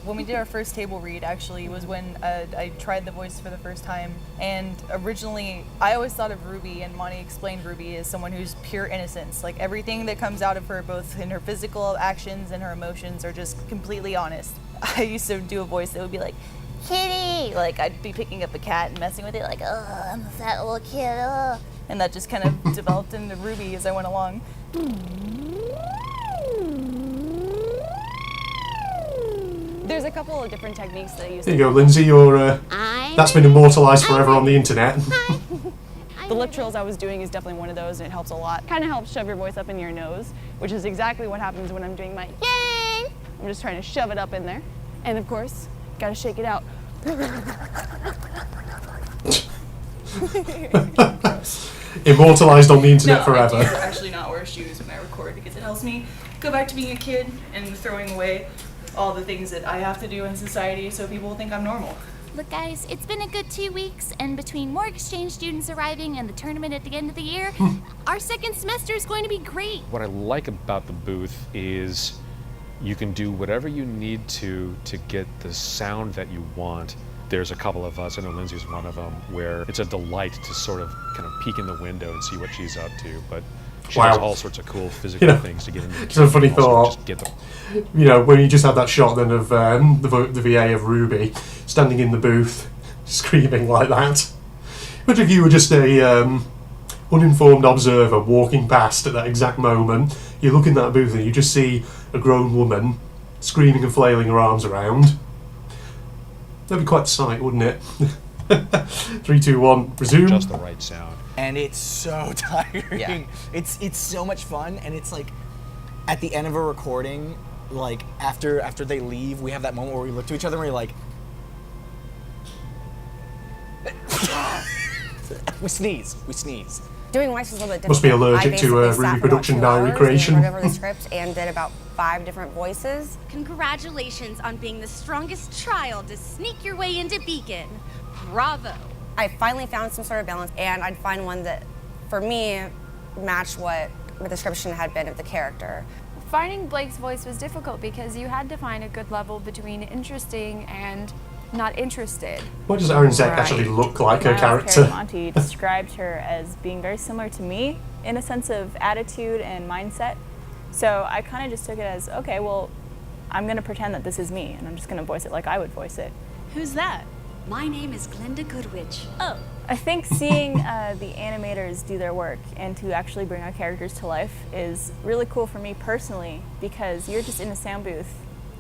When we did our first table read, actually, was when I tried the voice for the first time. And originally, I always thought of RWBY, and Monty explained RWBY as someone who's pure innocence. Like, everything that comes out of her, both in her physical actions and her emotions, are just completely honest. I used to do a voice that would be like, "Kitty!" Like, I'd be picking up a cat and messing with it, like, "Oh, I'm a fat little kid, oh." And that just kind of developed into RWBY as I went along. There's a couple of different techniques that I use. There you go, Lindsay. That's been immortalised forever on the internet. The lip trills I was doing is definitely one of those, and it helps a lot. Kind of helps shove your voice up in your nose, which is exactly what happens when I'm doing my yay. I'm just trying to shove it up in there. And of course, gotta shake it out. Immortalised on the internet No, forever. I do actually not wear shoes when I record because it helps me go back to being a kid and throwing away all the things that I have to do in society so people will think I'm normal. Look, guys, it's been a good 2 weeks, and between more exchange students arriving and the tournament at the end of the year, our second semester is going to be great. What I like about the booth is you can do whatever you need to get the sound that you want. There's a couple of us, I know Lindsay's one of them, where it's a delight to sort of kind of peek in the window and see what she's up to. But she does all sorts of cool physical things to get into the It's a funny thought. Just get them. You know, when you just had that shot then of the VA of RWBY standing in the booth, screaming like that. But if you were just a uninformed observer walking past at that exact moment, you look in that booth and you just see a grown woman screaming and flailing her arms around. That'd be quite the sight, wouldn't it? 3, 2, 1, resume. Just the right sound. And it's so tiring. Yeah. It's so much fun, and it's like at the end of a recording, like after they leave, we have that moment where we look to each other and we're like, we sneeze. Doing Weiss was a little bit difficult. Must be allergic to RWBY production diary creation. Read over the script and did about 5 different voices. Congratulations on being the strongest child to sneak your way into Beacon. Bravo. I finally found some sort of balance, and I'd find one that, for me, matched what the description had been of the character. Finding Blake's voice was difficult because you had to find a good level between interesting and not interested. What does Aaron Zek actually look like, her Miles character? Monty described her as being very similar to me in a sense of attitude and mindset. So I kind of just took it as, okay, well, I'm going to pretend that this is me, and I'm just going to voice it like I would voice it. Who's that? My name is Glenda Goodwitch. Oh. I think seeing the animators do their work and to actually bring our characters to life is really cool for me personally, because you're just in a sound booth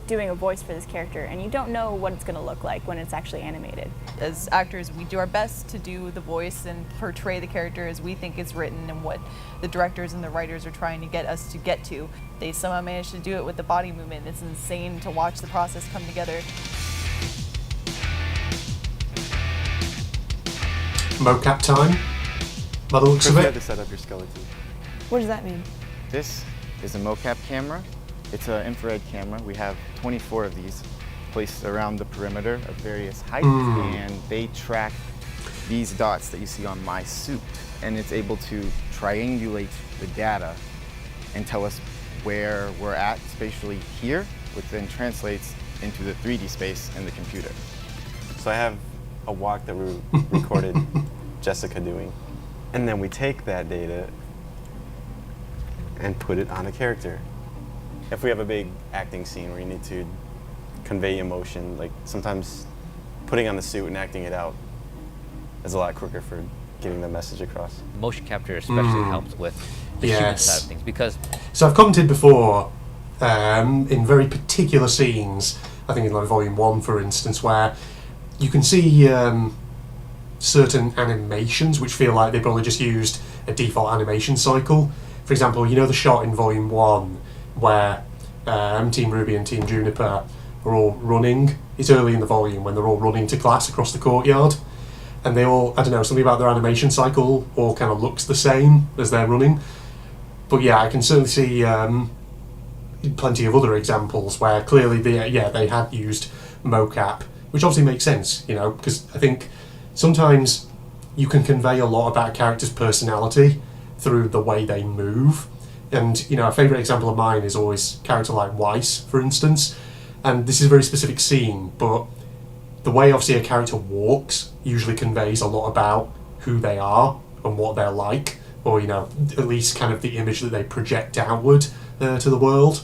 doing a voice for this character, and you don't know what it's going to look like when it's actually animated. As actors, we do our best to do the voice and portray the character as we think it's written and what the directors and the writers are trying to get us to get to. They somehow managed to do it with the body movement. It's insane to watch the process come together. Mocap time, by the looks of First, you it. have to set up your skeleton. What does that mean? This is a mocap camera. It's an infrared camera. We have 24 of these placed around the perimeter of various heights, and they track these dots that you see on my suit, and it's able to triangulate the data and tell us where we're at spatially here, which then translates into the 3D space in the computer. So I have a walk that we recorded Jessica doing, and then we take that data and put it on a character. If we have a big acting scene where you need to convey emotion, like sometimes putting on the suit and acting it out is a lot quicker for getting the message across. Motion capture especially helps with the human side of things, because... So I've commented before, in very particular scenes, I think in like Volume 1 for instance, where you can see certain animations which feel like they probably just used a default animation cycle. For example, you know the shot in Volume 1 where Team RWBY and Team Juniper are all running. It's early in the volume when they're all running to class across the courtyard, and they all, I don't know, something about their animation cycle all kind of looks the same as they're running. But yeah, I can certainly see plenty of other examples where clearly they had used mocap, which obviously makes sense, you know, because I think sometimes you can convey a lot about a character's personality through the way they move. And, you know, a favourite example of mine is always a character like Weiss, for instance. And this is a very specific scene, but the way obviously a character walks usually conveys a lot about who they are and what they're like, or, you know, at least kind of the image that they project outward to the world.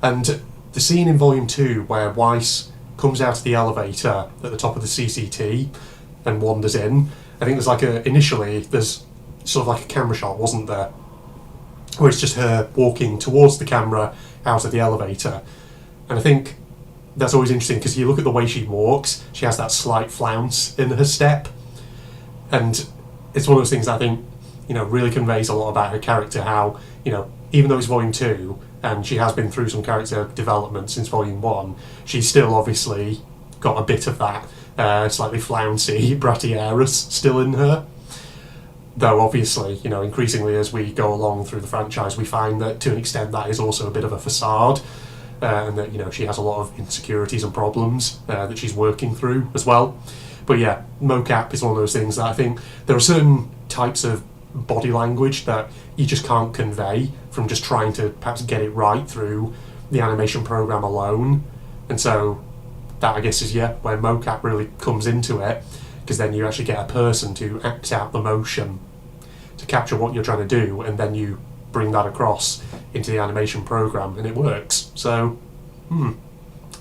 And the scene in Volume 2 where Weiss comes out of the elevator at the top of the CCT and wanders in, I think there's like initially there's sort of like a camera shot, wasn't there? Where it's just her walking towards the camera out of the elevator. And I think that's always interesting because you look at the way she walks, she has that slight flounce in her step. And it's one of those things that I think, you know, really conveys a lot about her character, how, you know, even though it's Volume 2 and she has been through some character development since Volume 1, she's still obviously got a bit of that slightly flouncy, bratty heiress still in her. Though obviously, you know, increasingly as we go along through the franchise, we find that to an extent that is also a bit of a facade. and that, you know, she has a lot of insecurities and problems that she's working through as well. But yeah, mocap is one of those things that I think there are certain types of body language that you just can't convey from just trying to perhaps get it right through the animation program alone. And so that, I guess, is where mocap really comes into it, because then you actually get a person to act out the motion to capture what you're trying to do, and then you bring that across into the animation program, and it works. So,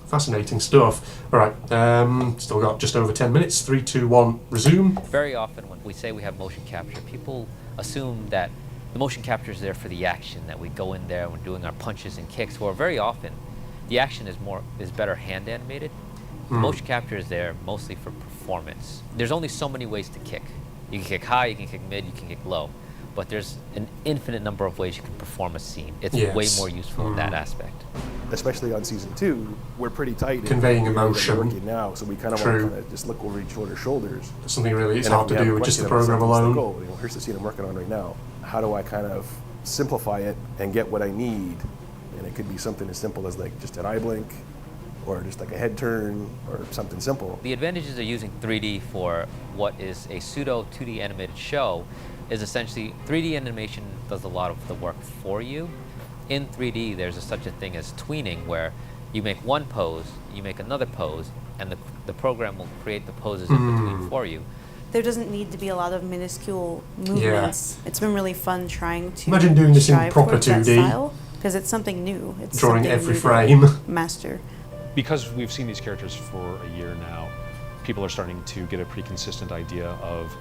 fascinating stuff. All right, still got just over 10 minutes. 3, 2, 1, resume. Very often when we say we have motion capture, people assume that the motion capture is there for the action, that we go in there and we're doing our punches and kicks, where very often the action is better hand animated. The motion capture is there mostly for performance. There's only so many ways to kick. You can kick high, you can kick mid, you can kick low, but there's an infinite number of ways you can perform a scene. It's way more useful in that aspect. Especially on season 2, we're pretty tight. Conveying emotion. Working now, so we kind of want to just look over each other's shoulders. Something really it's hard to do with just the program alone. Here's the scene I'm working on right now. How do I kind of simplify it and get what I need? And it could be something as simple as like just an eye blink, or just like a head turn, or something simple. The advantages of using 3D for what is a pseudo 2D animated show is essentially 3D animation does a lot of the work for you. In 3D, there's such a thing as tweening, where you make one pose, you make another pose, and the program will create the poses in between for you. There doesn't need to be a lot of minuscule movements. It's been really fun trying to imagine doing this in proper 2D, because it's something new. It's drawing every frame. Master. Because we've seen these characters for a year now, people are starting to get a pretty consistent idea of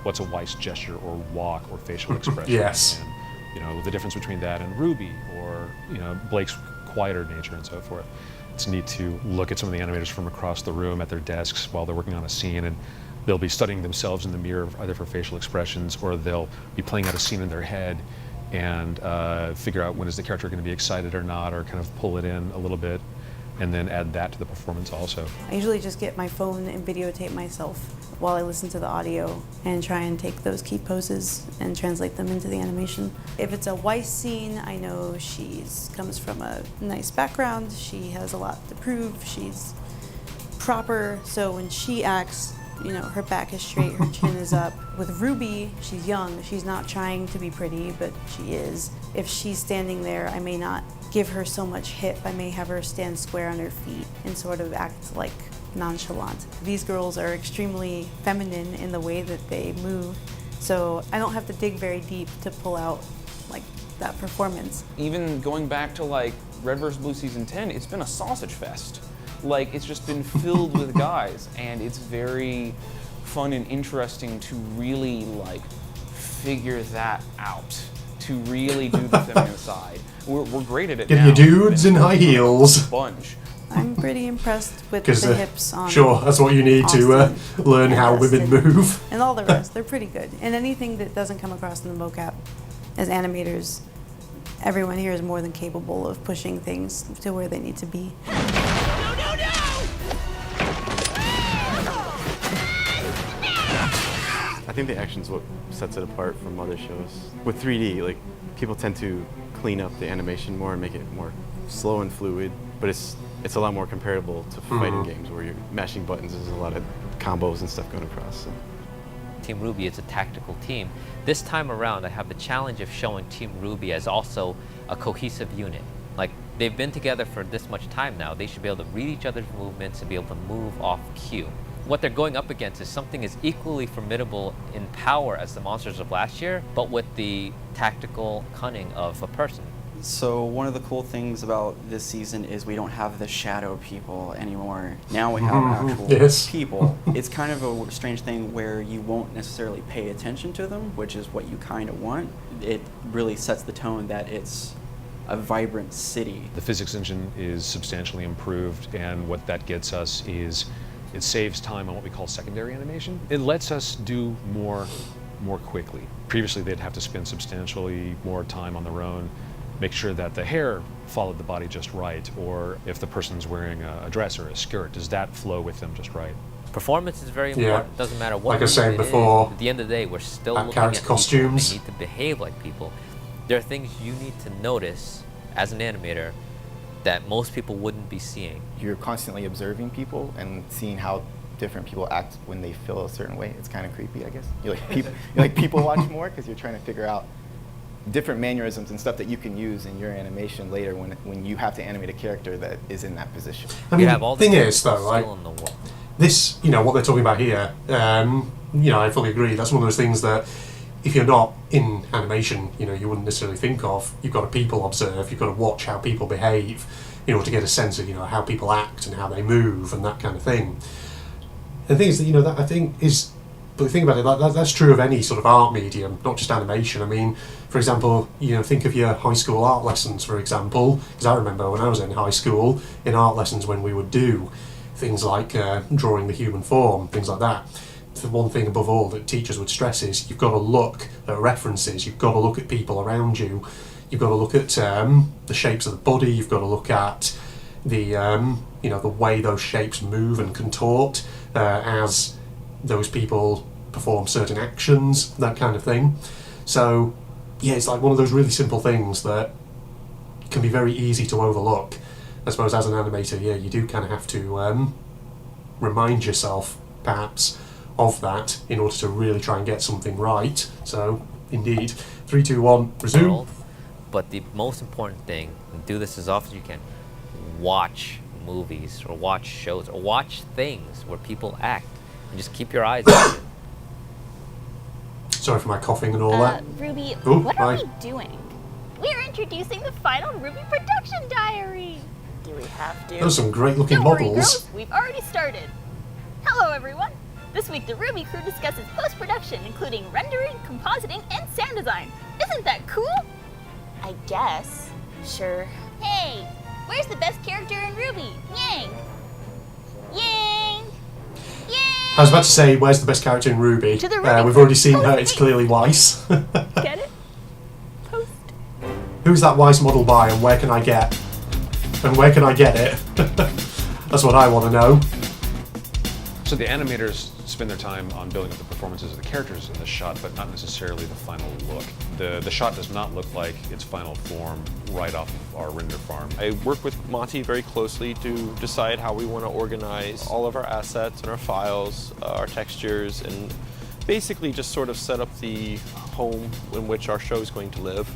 what's a Weiss gesture or walk or facial expression. Yes. And, you know, the difference between that and RWBY, or, you know, Blake's quieter nature and so forth. It's neat to look at some of the animators from across the room at their desks while they're working on a scene, and they'll be studying themselves in the mirror either for facial expressions, or they'll be playing out a scene in their head and figure out when is the character going to be excited or not, or kind of pull it in a little bit, and then add that to the performance also. I usually just get my phone and videotape myself while I listen to the audio and try and take those key poses and translate them into the animation. If it's a Weiss scene, I know she comes from a nice background, she has a lot to prove, she's proper, so when she acts, you know, her back is straight, her chin is up. With RWBY, she's young, she's not trying to be pretty, but she is. If she's standing there, I may not give her so much hip, I may have her stand square on her feet and sort of act like nonchalant. These girls are extremely feminine in the way that they move, so I don't have to dig very deep to pull out like that performance. Even going back to like Red vs. Blue Season 10, it's been a sausage fest. Like, it's just been filled with guys, and it's very fun and interesting to really like figure that out, to really do the feminine side. We're great at it Get now. your dudes in high heels. Sponge. I'm pretty impressed with the hips on Sure, that's what you need to learn how women move. And all the rest, they're pretty good. And anything that doesn't come across in the mocap, as animators, everyone here is more than capable of pushing things to where they need to be. I think the action's what sets it apart from other shows. With 3D, like, people tend to clean up the animation more and make it more slow and fluid, but it's a lot more comparable to fighting games where you're mashing buttons. There's a lot of combos and stuff going across. So. Team RWBY is a tactical team. This time around, I have the challenge of showing Team RWBY as also a cohesive unit. Like, they've been together for this much time now. They should be able to read each other's movements and be able to move off cue. What they're going up against is something as equally formidable in power as the monsters of last year, but with the tactical cunning of a person. So one of the cool things about this season is we don't have the shadow people anymore. Now we have actual people. It's kind of a strange thing where you won't necessarily pay attention to them, which is what you kind of want. It really sets the tone that it's a vibrant city. The physics engine is substantially improved, and what that gets us is it saves time on what we call secondary animation. It lets us do more quickly. Previously, they'd have to spend substantially more time on their own, make sure that the hair followed the body just right, or if the person's wearing a dress or a skirt, does that flow with them just right? Performance is very important. It doesn't matter what. Like I was saying before, at the end of the day, we're still looking character at costumes. People. They need to behave like people. There are things you need to notice as an animator that most people wouldn't be seeing. You're constantly observing people and seeing how different people act when they feel a certain way. It's kind of creepy, I guess. You like people watch more because you're trying to figure out different mannerisms and stuff that you can use in your animation later when you have to animate a character that is in that position. I mean, the thing is, though, right, this, you know, what they're talking about here, you know, I fully agree. That's one of those things that if you're not in animation, you know, you wouldn't necessarily think of. You've got to people observe, you've got to watch how people behave in order to get a sense of, you know, how people act and how they move and that kind of thing. And the thing is that, you know, that I think is, but think about it, that's true of any sort of art medium, not just animation. I mean, for example, you know, think of your high school art lessons, for example, because I remember when I was in high school, in art lessons when we would do things like drawing the human form, things like that. The one thing above all that teachers would stress is you've got to look at references, you've got to look at people around you, you've got to look at the shapes of the body, you've got to look at the, you know, the way those shapes move and contort as those people perform certain actions, that kind of thing. So, yeah, it's like one of those really simple things that can be very easy to overlook. I suppose as an animator, yeah, you do kind of have to remind yourself, perhaps, of that in order to really try and get something right. So, indeed, 3, 2, 1, resume. But the most important thing, and do this as often as you can, watch movies or watch shows or watch things where people act. And just keep your eyes on it. Sorry for my coughing and all that. Ruby, Ooh, what hi. are we doing? We're introducing the final RWBY production diary. Do we have to? Those are some great looking Don't worry, models. girls, we've already started. Hello, everyone. This week, the RWBY crew discusses post-production, including rendering, compositing, and sound design. Isn't that cool? I guess. Sure. Hey, where's the best character in RWBY? Yang. Yang. I was about to say, where's the best character in RWBY? To the RWBY We've already seen her, it's clearly Weiss. Get it? Who's that Weiss model by and where can I get? And where can I get it? That's what I want to know. So the animators spend their time on building up the performances of the characters in the shot, but not necessarily the final look. The shot does not look like its final form right off of our render farm. I work with Monty very closely to decide how we want to organize all of our assets and our files, our textures, and basically just sort of set up the home in which our show is going to live.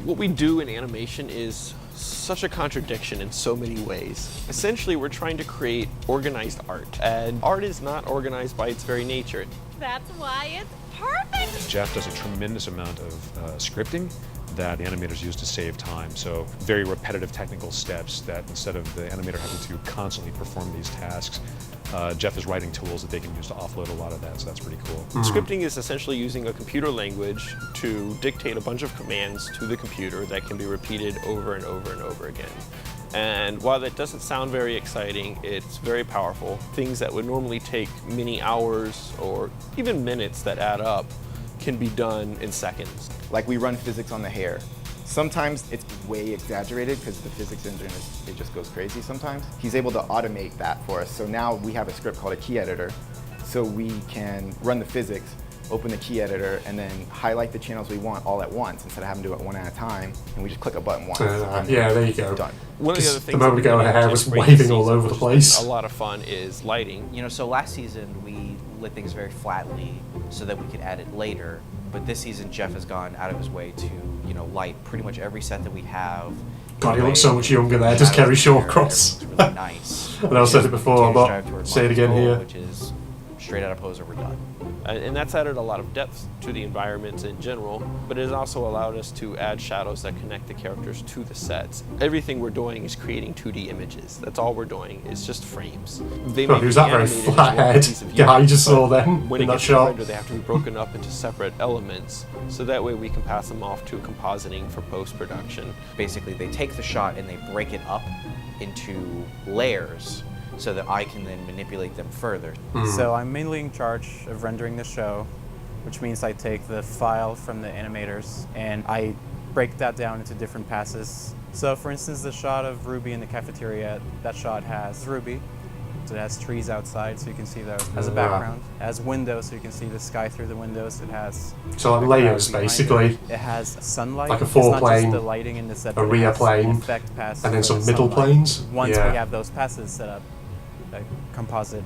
What we do in animation is such a contradiction in so many ways. Essentially, we're trying to create organized art, and art is not organized by its very nature. That's why it's perfect. Jeff does a tremendous amount of scripting that animators use to save time. So very repetitive technical steps that instead of the animator having to constantly perform these tasks, Jeff is writing tools that they can use to offload a lot of that, so that's pretty cool. Scripting is essentially using a computer language to dictate a bunch of commands to the computer that can be repeated over and over and over again. And while that doesn't sound very exciting, it's very powerful. Things that would normally take many hours or even minutes that add up can be done in seconds. Like we run physics on the hair. Sometimes it's way exaggerated because the physics engine, it just goes crazy sometimes. He's able to automate that for us. So now we have a script called a key editor. So we can run the physics, open the key editor, and then highlight the channels we want all at once instead of having to do it one at a time. And we just click a button once. Yeah, there you go. Done. One of the other things a moment ago, her hair was waving all over the place. A lot of fun is lighting. You know, so last season we lit things very flatly so that we could add it later. But this season, Jeff has gone out of his way to, you know, light pretty much every set that we have. God, he looks so much younger there, just Kerry Shawcross. Really nice. And I've said it before, but say it again here. Which is straight out of Poser, we're done. And that's added a lot of depth to the environments in general, but it has also allowed us to add shadows that connect the characters to the sets. Everything we're doing is creating 2D images. That's all we're doing. It's just frames. They God, who's that very flat-head guy you just saw then when in it that gets shot? rendered, they have to be broken up into separate elements, so that way we can pass them off to compositing for post-production. Basically, they take the shot and they break it up into layers so that I can then manipulate them further. So I'm mainly in charge of rendering the show, which means I take the file from the animators and I break that down into different passes. So for instance, the shot of RWBY in the cafeteria, that shot has RWBY, It has trees outside, so you can see those as a background. It has windows, so you can see the sky through the windows. It has so like layers, basically. It has sunlight. Like a It's not just four-plane, the lighting in the set, a but it rear has an plane, effect pass and then for some the middle sunlight. planes. Once Yeah. we have those passes set up, the composite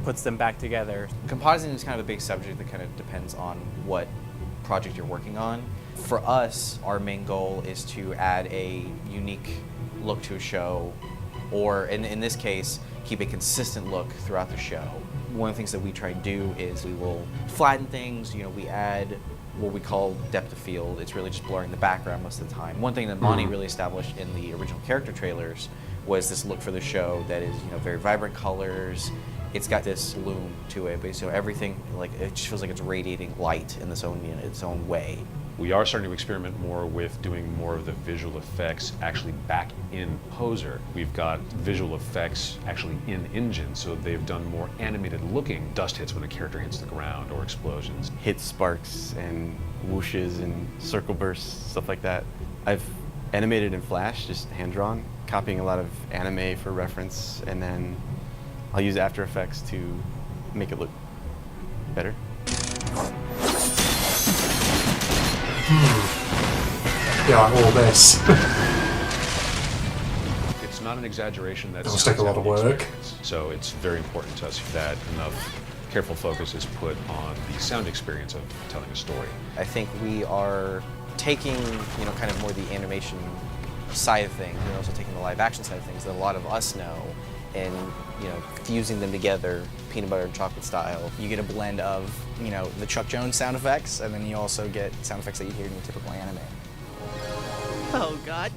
puts them back together. Compositing is kind of a big subject that kind of depends on what project you're working on. For us, our main goal is to add a unique look to a show, or in this case, keep a consistent look throughout the show. One of the things that we try and do is we will flatten things, we add what we call depth of field. It's really just blurring the background most of the time. One thing that Monty really established in the original character trailers was this look for the show that is, very vibrant colors. It's got this bloom to it, but so everything, it just feels like it's radiating light in its own way. We are starting to experiment more with doing more of the visual effects actually back in Poser. We've got visual effects actually in engine, so they've done more animated looking dust hits when a character hits the ground or explosions. Hit sparks and whooshes and circle bursts, stuff like that. I've animated in Flash, just hand-drawn, copying a lot of anime for reference, and then I'll use After Effects to make it look better. Yeah, all this. It's not an exaggeration. That It'll take a lot of work. So it's very important to us that enough careful focus is put on the sound experience of telling a story. I think we are taking, kind of more the animation side of things, and also taking the live action side of things that a lot of us know, and fusing them together, peanut butter and chocolate style. You get a blend of, the Chuck Jones sound effects, and then you also get sound effects that you hear in your typical anime. Oh God.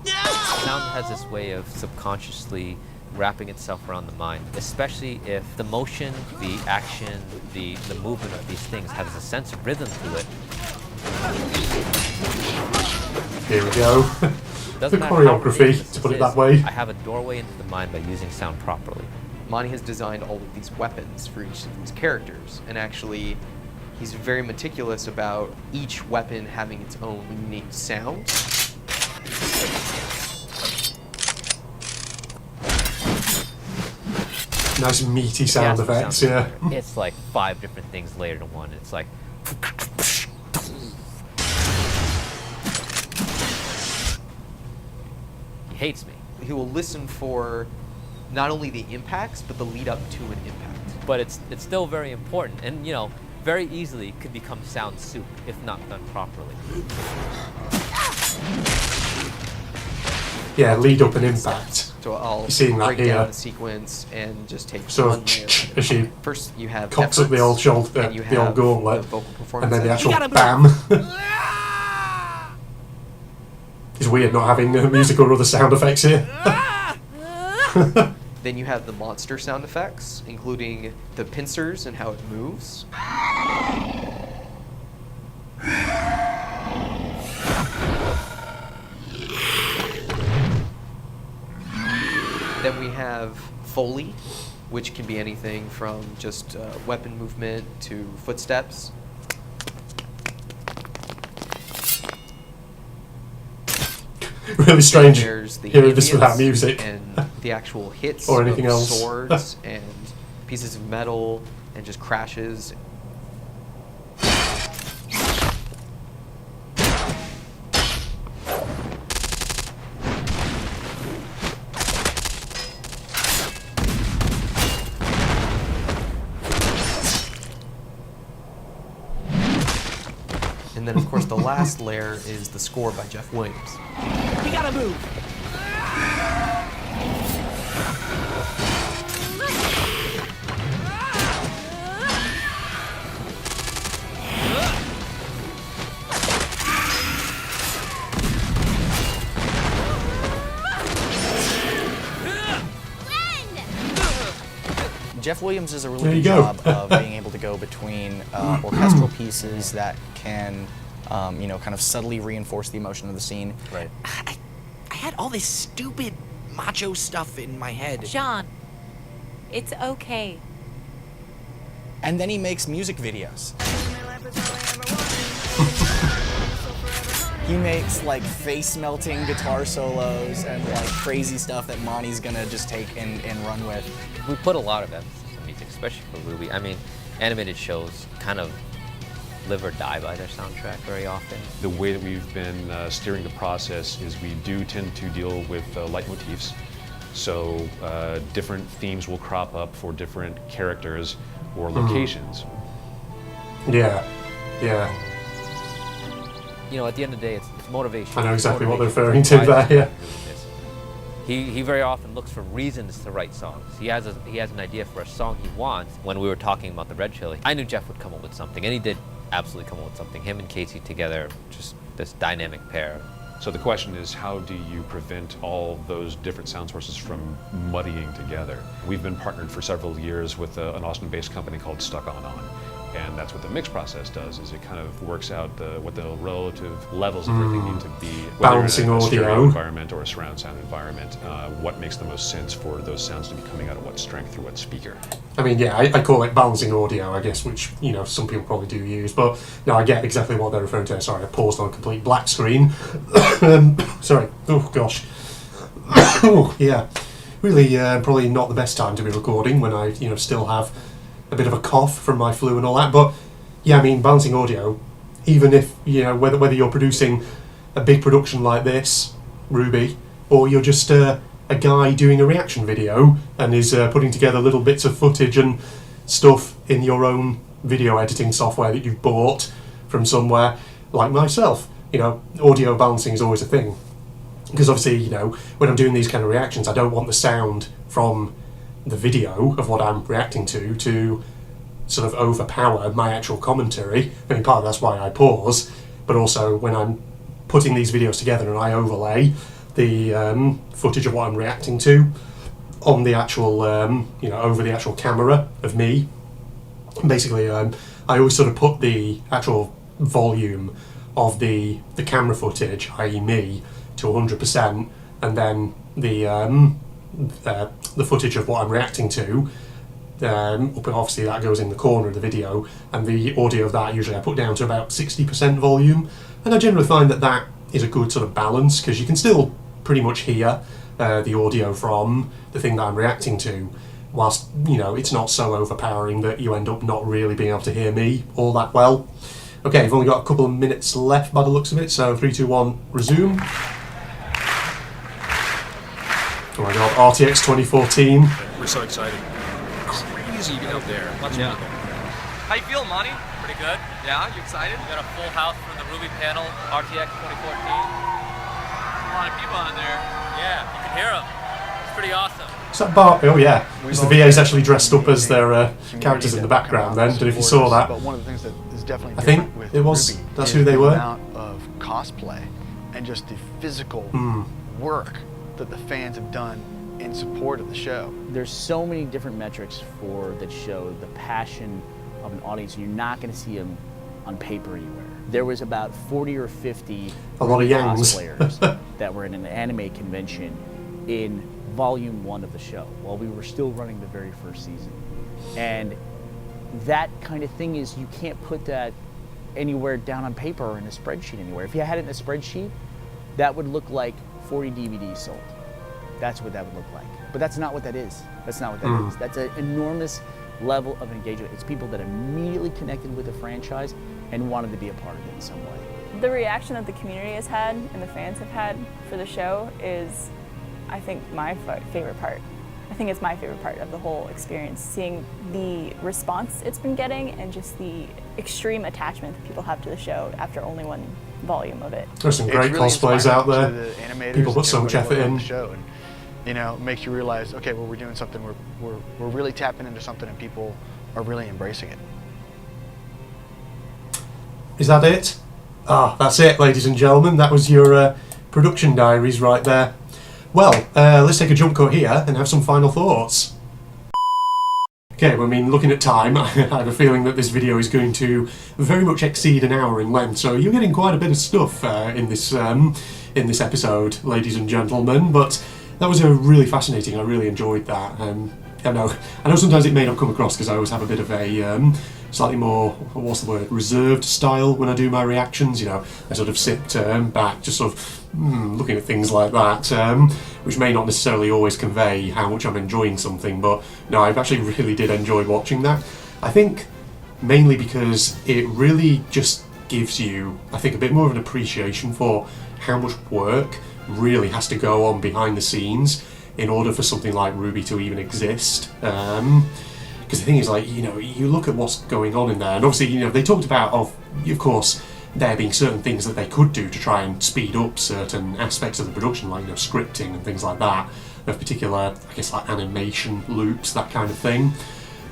Sound has this way of subconsciously wrapping itself around the mind, especially if the motion, the action, the movement of these things has a sense of rhythm to it. Here we go. Doesn't The matter how choreography, ridiculous to put it this that way. I have a doorway into the mind by using sound properly. Monty has designed all of these weapons for each of these characters, and actually he's very meticulous about each weapon having its own unique sound. Nice meaty sound effects, yeah. It's like 5 different things layered in one. It's like... He hates me. He will listen for not only the impacts, but the lead up to an impact. But it's still very important, and very easily could become sound soup if not done properly. Yeah, lead up an impact. So I'll You're seeing that break here. down the sequence and just take So one layer. as she First, you have cocks up the efforts, old shoulder, and you the old have gauntlet, the vocal and then the performances. actual bam. It's weird not having musical or other sound effects here. Then you have the monster sound effects, including the pincers and how it moves. Then we have Foley, which can be anything from just weapon movement to footsteps. Really strange There's the hearing this without ambience music. and the actual hits Or anything of else. swords and pieces of metal and just crashes. And then, of course, the last layer is the score by Jeff Williams. We gotta move. Jeff Williams does a There really you good go. job of being able to go between orchestral pieces that can, kind of subtly reinforce the emotion of the scene. Right. I had all this stupid macho stuff in my head. John, it's okay. And then he makes music videos. He makes like face-melting guitar solos and like crazy stuff that Monty's gonna just take and run with. We put a lot of emphasis on music, especially for RWBY. I mean, animated shows kind of live or die by their soundtrack very often. The way that we've been steering the process is we do tend to deal with leitmotifs. So different themes will crop up for different characters or locations. Yeah, yeah. You know, at the end of the day, it's motivation. I know exactly what they're referring to there, yeah. He very often looks for reasons to write songs. He has an idea for a song he wants. When we were talking about the Red Chili, I knew Jeff would come up with something, and he did absolutely come up with something. Him and Casey together, just this dynamic pair. So the question is, how do you prevent all those different sound sources from muddying together? We've been partnered for several years with an Austin-based company called Stuck On. And that's what the mix process does, is it kind of works out what the relative levels of everything need to be. Balancing whether in a audio. stereo environment or a surround sound environment, what makes the most sense for those sounds to be coming out of what strength through what speaker. I mean, yeah, I call it balancing audio, I guess, which, you know, some people probably do use, but no, I get exactly what they're referring to. Sorry, I paused on a complete black screen. Sorry, oh gosh. Oh, yeah, really probably not the best time to be recording when I, you know, still have a bit of a cough from my flu and all that, but yeah, I mean, balancing audio, even if, you know, whether you're producing a big production like this, RWBY, or you're just a guy doing a reaction video and is putting together little bits of footage and stuff in your own video editing software that you've bought from somewhere, like myself, you know, audio balancing is always a thing. Because obviously, you know, when I'm doing these kind of reactions, I don't want the sound from the video of what I'm reacting to sort of overpower my actual commentary. I mean, part of that's why I pause, but also when I'm putting these videos together and I overlay the footage of what I'm reacting to on the actual, you know, over the actual camera of me. Basically, I always sort of put the actual volume of the camera footage, i.e. me, to 100%, and then the footage of what I'm reacting to, obviously that goes in the corner of the video, and the audio of that usually I put down to about 60% volume, and I generally find that is a good sort of balance, because you can still pretty much hear the audio from the thing that I'm reacting to, whilst, you know, it's not so overpowering that you end up not really being able to hear me all that well. Okay, we've only got a couple of minutes left by the looks of it, so 3, 2, 1, resume. Oh my god, RTX 2014. We're so excited. Crazy out there. Lots of people. How you feeling, Monty? Pretty good. Yeah, you excited? We got a full house for the RWBY panel, RTX 2014. A lot of people on there. Yeah, you can hear them. It's pretty awesome. Is that Bart? Oh yeah, because the VA's actually dressed up as their characters in the background then, but if you saw that. But one of the things that is definitely I think with it was, RWBY that's who they were. The amount of cosplay and just the physical work that the fans have done in support of the show. There's so many different metrics for that show the passion of an audience. You're not going to see them on paper anywhere. There was about 40 or 50 a lot of Yangs cosplayers that were in an anime convention in volume 1 of the show while we were still running the very first season. And that kind of thing is, you can't put that anywhere down on paper or in a spreadsheet anywhere. If you had it in a spreadsheet, that would look like 40 DVDs sold. That's what that would look like. But that's not what that is. That's not what that is. That's an enormous level of engagement. It's people that immediately connected with the franchise and wanted to be a part of it in some way. The reaction that the community has had and the fans have had for the show is, I think, my favorite part. I think it's my favorite part of the whole experience, seeing the response it's been getting and just the extreme attachment that people have to the show after only one volume of it. There's some great really cosplays out there. The People put so much effort in. The show, and you know, it makes you realize, okay, well, we're doing something. We're really tapping into something, and people are really embracing it. Is that it? Ah, that's it, ladies and gentlemen. That was your production diaries right there. Well, let's take a jump cut here and have some final thoughts. Okay, well, I mean, looking at time, I have a feeling that this video is going to very much exceed an hour in length, so you're getting quite a bit of stuff in this episode, ladies and gentlemen, but that was really fascinating. I really enjoyed that. I know sometimes it may not come across because I always have a bit of a slightly more, what's the word, reserved style when I do my reactions. You know, I sort of sit back, just sort of looking at things like that, which may not necessarily always convey how much I'm enjoying something, but no, I actually really did enjoy watching that. I think mainly because it really just gives you, I think, a bit more of an appreciation for how much work really has to go on behind the scenes in order for something like RWBY to even exist. Because the thing is, like, you know, you look at what's going on in there, and obviously, you know, they talked about, of course, there being certain things that they could do to try and speed up certain aspects of the production, like, you know, scripting and things like that, of particular, I guess, like animation loops, that kind of thing.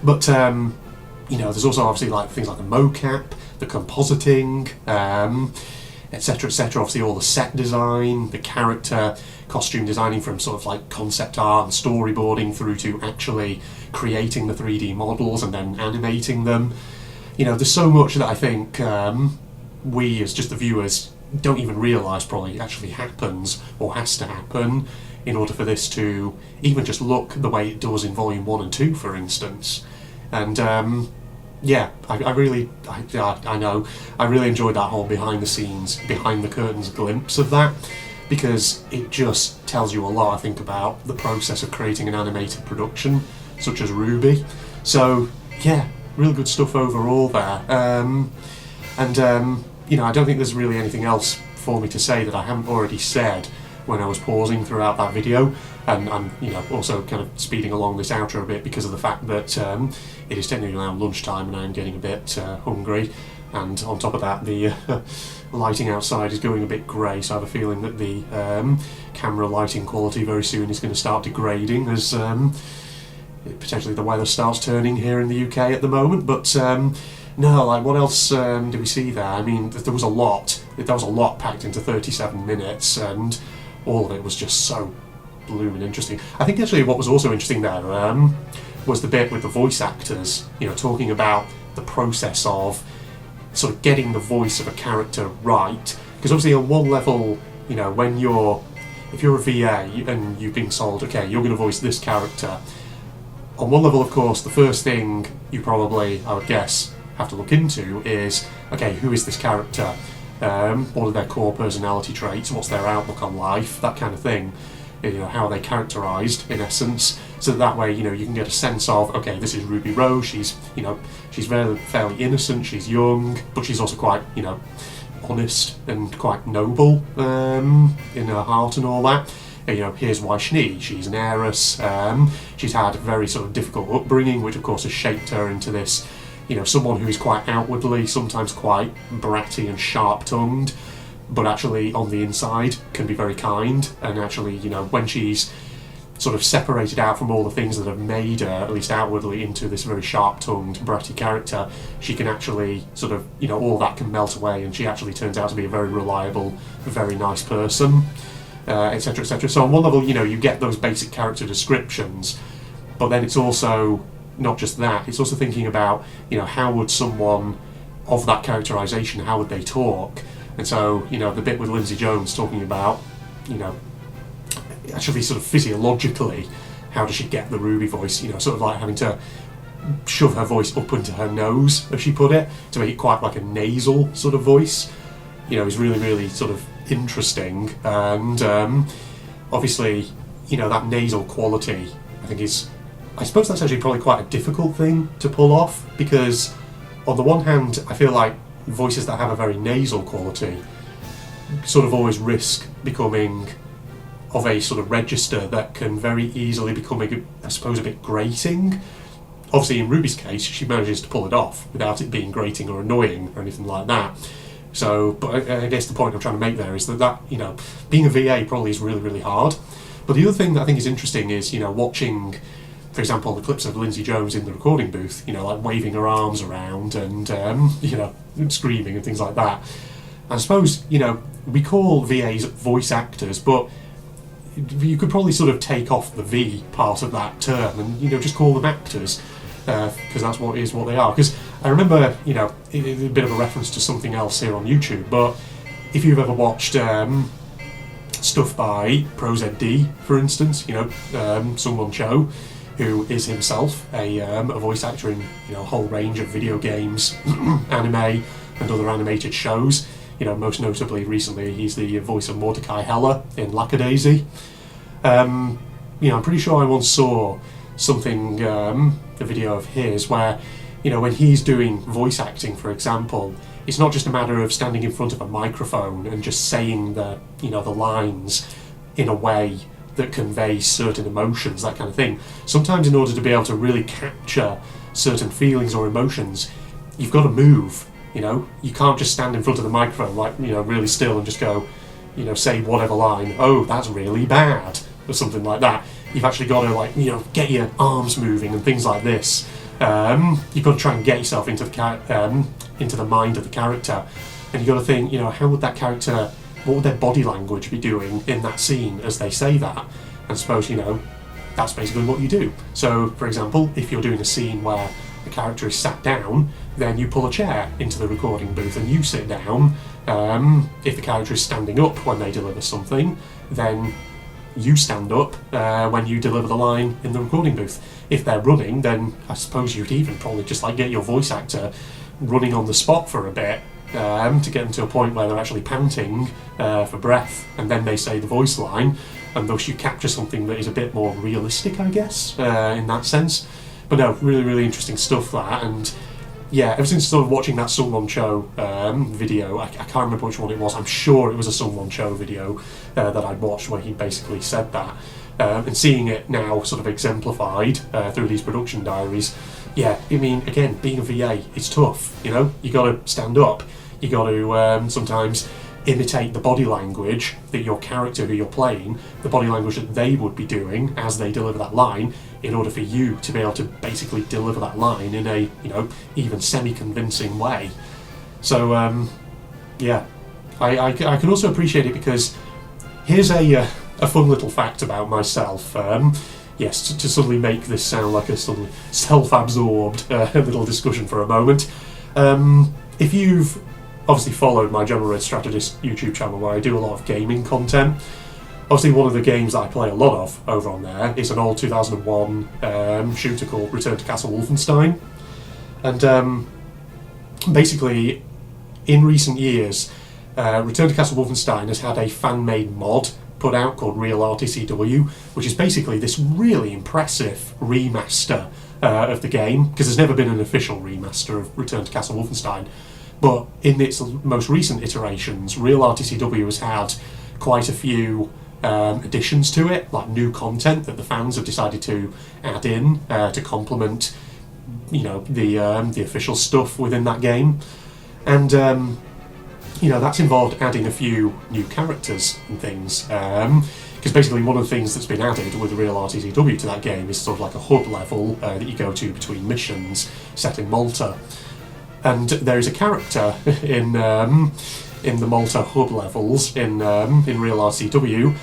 But, you know, there's also obviously like things like the mocap, the compositing, etc., etc. Obviously, all the set design, the character, costume designing, from sort of like concept art and storyboarding through to actually creating the 3D models and then animating them. You know, there's so much that I think we, as just the viewers, don't even realise probably actually happens or has to happen in order for this to even just look the way it does in Volume 1 and 2, for instance. And yeah, I really enjoyed that whole behind the scenes, behind the curtains glimpse of that, because it just tells you a lot, I think, about the process of creating an animated production such as RWBY. So yeah, real good stuff overall there. You know, I don't think there's really anything else for me to say that I haven't already said when I was pausing throughout that video, and I'm, you know, also kind of speeding along this outro a bit because of the fact that it is technically now lunchtime and I'm getting a bit hungry, and on top of that the lighting outside is going a bit grey, so I have a feeling that the camera lighting quality very soon is going to start degrading as potentially the weather starts turning here in the UK at the moment. But no, like, what else do we see there? I mean, there was a lot. There was a lot packed into 37 minutes, and all of it was just so blooming interesting. I think actually what was also interesting there was the bit with the voice actors, you know, talking about the process of sort of getting the voice of a character right. Because obviously on one level, you know, if you're a VA and you've been told, okay, you're going to voice this character, on one level, of course, the first thing you probably, I would guess, have to look into is, okay, who is this character? What are their core personality traits? What's their outlook on life? That kind of thing. You know, how are they characterised, in essence? So that way, you know, you can get a sense of, okay, this is Ruby Rose. She's, you know, she's fairly innocent. She's young, but she's also quite, you know, honest and quite noble in her heart and all that. You know, here's Vaishni. She's an heiress. She's had a very sort of difficult upbringing, which of course has shaped her into this, you know, someone who's quite outwardly, sometimes quite bratty and sharp-tongued, but actually on the inside can be very kind. And actually, you know, when she's sort of separated out from all the things that have made her, at least outwardly, into this very sharp-tongued, bratty character, she can actually sort of, you know, all that can melt away, and she actually turns out to be a very reliable, very nice person, etc., etc. So on one level, you know, you get those basic character descriptions, but then it's also not just that, it's also thinking about, you know, how would someone of that characterisation, how would they talk? And so, you know, the bit with Lindsay Jones talking about, you know, actually sort of physiologically, how does she get the RWBY voice, you know, sort of like having to shove her voice up into her nose, as she put it, to make it quite like a nasal sort of voice, you know, is really, really sort of interesting. And obviously, you know, that nasal quality, I think is, I suppose that's actually probably quite a difficult thing to pull off, because on the one hand, I feel like voices that have a very nasal quality sort of always risk becoming of a sort of register that can very easily become, I suppose, a bit grating. Obviously, in RWBY's case, she manages to pull it off without it being grating or annoying or anything like that. So, but I guess the point I'm trying to make there is that, you know, being a VA probably is really, really hard. But the other thing that I think is interesting is, you know, watching, for example, the clips of Lindsay Jones in the recording booth, you know, like waving her arms around and, you know, screaming and things like that. I suppose, you know, we call VAs voice actors, but you could probably sort of take off the V part of that term and, you know, just call them actors, because that's what they are. Because I remember, you know, a bit of a reference to something else here on YouTube, but if you've ever watched stuff by ProZD, for instance, you know, Someone Cho, who is himself a voice actor in a whole range of video games, anime, and other animated shows. Most notably recently, he's the voice of Mordecai Heller in Lackadaisy. I'm pretty sure I once saw something, a video of his, where, when he's doing voice acting, for example, it's not just a matter of standing in front of a microphone and just saying the lines in a way that conveys certain emotions, that kind of thing. Sometimes in order to be able to really capture certain feelings or emotions, you've got to move. You can't just stand in front of the microphone really still and just go, say whatever line, oh, that's really bad, or something like that. You've actually got to get your arms moving and things like this. You've got to try and get yourself into the mind of the character, and you've got to think, how would that character, what would their body language be doing in that scene as they say that? And suppose, that's basically what you do. So, for example, if you're doing a scene where the character is sat down, then you pull a chair into the recording booth and you sit down. If the character is standing up when they deliver something, then you stand up when you deliver the line in the recording booth. If they're running, then I suppose you'd even probably just get your voice actor running on the spot for a bit to get them to a point where they're actually panting for breath, and then they say the voice line, and thus you capture something that is a bit more realistic, I guess, in that sense. But no, really, really interesting stuff, that. And yeah, ever since sort of watching that Someone Cho video, I can't remember which one it was. I'm sure it was a Someone Cho video that I'd watched where he basically said that. And seeing it now sort of exemplified through these production diaries, yeah, I mean, again, being a VA, it's tough, You got to stand up. You got to sometimes imitate the body language that your character who you're playing, the body language that they would be doing as they deliver that line, in order for you to be able to basically deliver that line in a, even semi-convincing way. So, yeah, I can also appreciate it because here's a fun little fact about myself. Yes, to suddenly make this sound like a suddenly self-absorbed little discussion for a moment. If you've obviously followed my General Red Strategist YouTube channel where I do a lot of gaming content, obviously one of the games that I play a lot of over on there is an old 2001 shooter called Return to Castle Wolfenstein. And basically, in recent years, Return to Castle Wolfenstein has had a fan-made mod put out called Real RTCW, which is basically this really impressive remaster of the game, because there's never been an official remaster of Return to Castle Wolfenstein. But in its most recent iterations, Real RTCW has had quite a few additions to it, like new content that the fans have decided to add in to complement, the official stuff within that game. And that's involved adding a few new characters and things. Because basically one of the things that's been added with Real RTCW to that game is sort of like a hub level that you go to between missions set in Malta. And there is a character in the Malta hub levels in Real RTCW,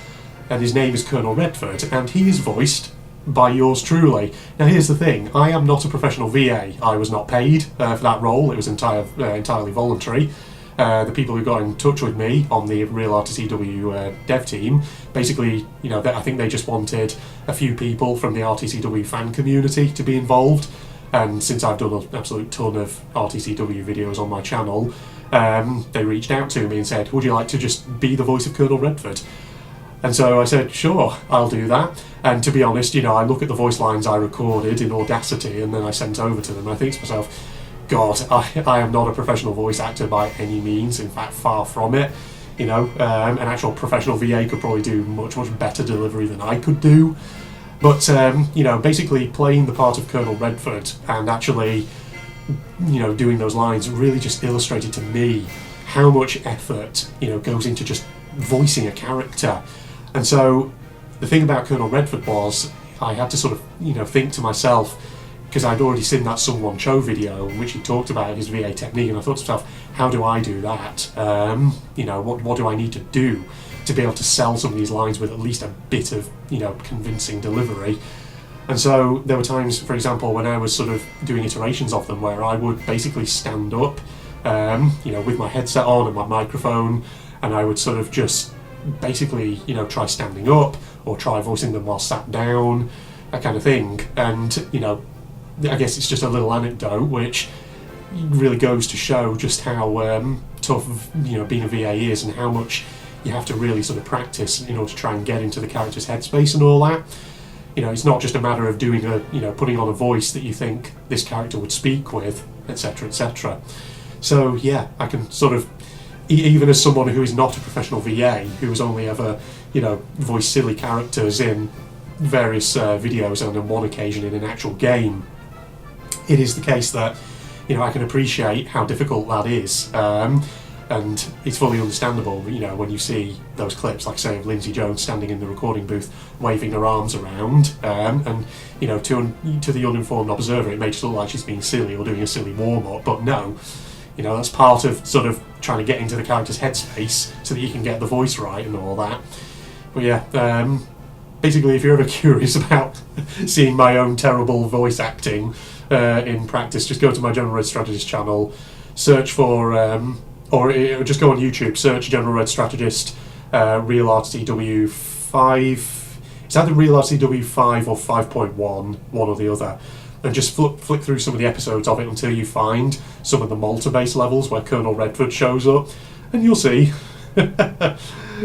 and his name is Colonel Redford, and he is voiced by yours truly. Now here's the thing, I am not a professional VA. I was not paid for that role. It was entirely voluntary. The people who got in touch with me on the Real RTCW dev team, basically, I think they just wanted a few people from the RTCW fan community to be involved. And since I've done an absolute ton of RTCW videos on my channel, they reached out to me and said, would you like to just be the voice of Colonel Redford? And so I said, sure, I'll do that. And to be honest, I look at the voice lines I recorded in Audacity and then I sent over to them, and I think to myself, God, I am not a professional voice actor by any means, in fact, far from it. An actual professional VA could probably do much, much better delivery than I could do. But, basically playing the part of Colonel Redford and actually, doing those lines really just illustrated to me how much effort, goes into just voicing a character. And so the thing about Colonel Redford was I had to sort of, think to myself, because I'd already seen that Someone Cho video in which he talked about his VA technique, and I thought to myself, how do I do that? What do I need to do to be able to sell some of these lines with at least a bit of, convincing delivery? And so there were times, for example, when I was sort of doing iterations of them where I would basically stand up, with my headset on and my microphone, and I would sort of just basically, try standing up or try voicing them while sat down. that kind of thing. And, you know, I guess it's just a little anecdote which really goes to show just how tough, you know, being a VA is, and how much you have to really sort of practice in order to try and get into the character's headspace and all that. You know, it's not just a matter of doing a, you know, putting on a voice that you think this character would speak with, etc., etc. So yeah, I can sort of, even as someone who is not a professional VA, who has only ever, you know, voiced silly characters in various videos and on one occasion in an actual game, it is the case that, you know, I can appreciate how difficult that is. And it's fully understandable, you know, when you see those clips, like say of Lindsay Jones standing in the recording booth waving her arms around, and you know, to the uninformed observer it may just look like she's being silly or doing a silly warm-up, but no, you know, that's part of sort of trying to get into the character's headspace so that you can get the voice right and all that. But yeah, basically if you're ever curious about seeing my own terrible voice acting in practice, just go to my General Red Strategist channel, search for or just go on YouTube, search General Red Strategist, Real RTW 5. It's either Real RTW 5 or 5.1, one or the other, and just flick through some of the episodes of it until you find some of the Malta base levels where Colonel Redford shows up, and you'll see.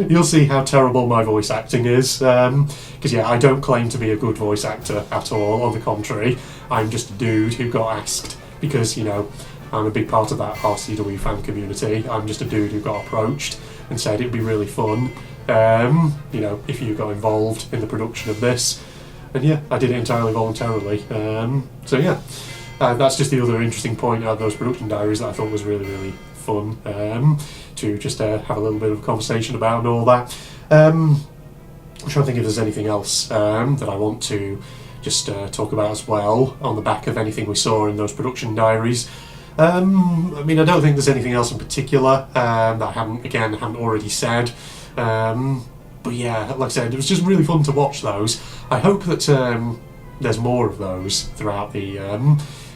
You'll see how terrible my voice acting is. Because yeah, I don't claim to be a good voice actor at all. On the contrary, I'm just a dude who got asked because, you know, I'm a big part of that RCW fan community. I'm just a dude who got approached and said it'd be really fun, you know, if you got involved in the production of this. And yeah, I did it entirely voluntarily. So yeah, that's just the other interesting point out of those production diaries that I thought was really, really fun to just have a little bit of a conversation about and all that. I'm trying to think if there's anything else that I want to just talk about as well on the back of anything we saw in those production diaries. I mean, I don't think there's anything else in particular that I haven't already said. But yeah, like I said, it was just really fun to watch those. I hope that there's more of those throughout the,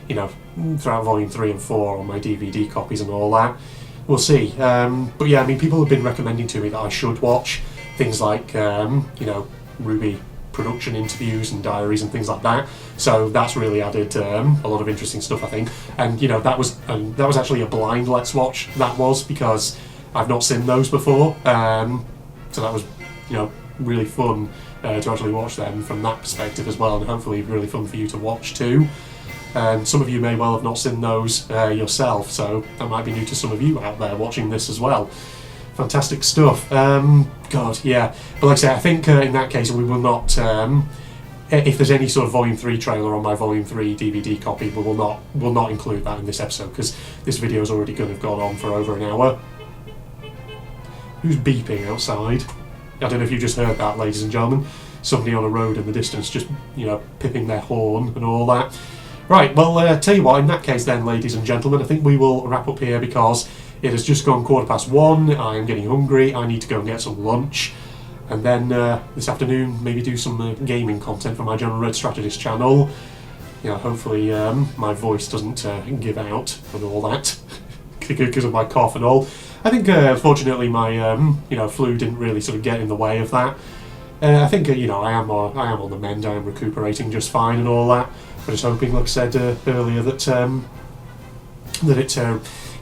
you know, throughout Volume 3 and 4 on my DVD copies and all that. We'll see. But yeah, I mean, people have been recommending to me that I should watch things like, you know, RWBY production interviews and diaries and things like that. So that's really added a lot of interesting stuff, I think. And you know, that was actually a blind Let's Watch. That was because I've not seen those before. So that was, you know, really fun to actually watch them from that perspective as well, and hopefully really fun for you to watch too. And some of you may well have not seen those yourself, so that might be new to some of you out there watching this as well. Fantastic stuff. God, yeah. But like I say, I think in that case we will not, if there's any sort of Volume 3 trailer on my Volume 3 DVD copy, we will not include that in this episode, because this video is already going to have gone on for over an hour. Who's beeping outside? I don't know if you just heard that, ladies and gentlemen. Somebody on a road in the distance just, you know, pipping their horn and all that. Right, well, tell you what, in that case then, ladies and gentlemen, I think we will wrap up here because it has just gone 1:15. I am getting hungry. I need to go and get some lunch. And then this afternoon, maybe do some gaming content for my General Red Strategist channel. You know, hopefully my voice doesn't give out and all that because of my cough and all. I think, fortunately, my you know, flu didn't really sort of get in the way of that. I think, you know, I am on the mend. I am recuperating just fine and all that. I'm just hoping, like I said earlier, that it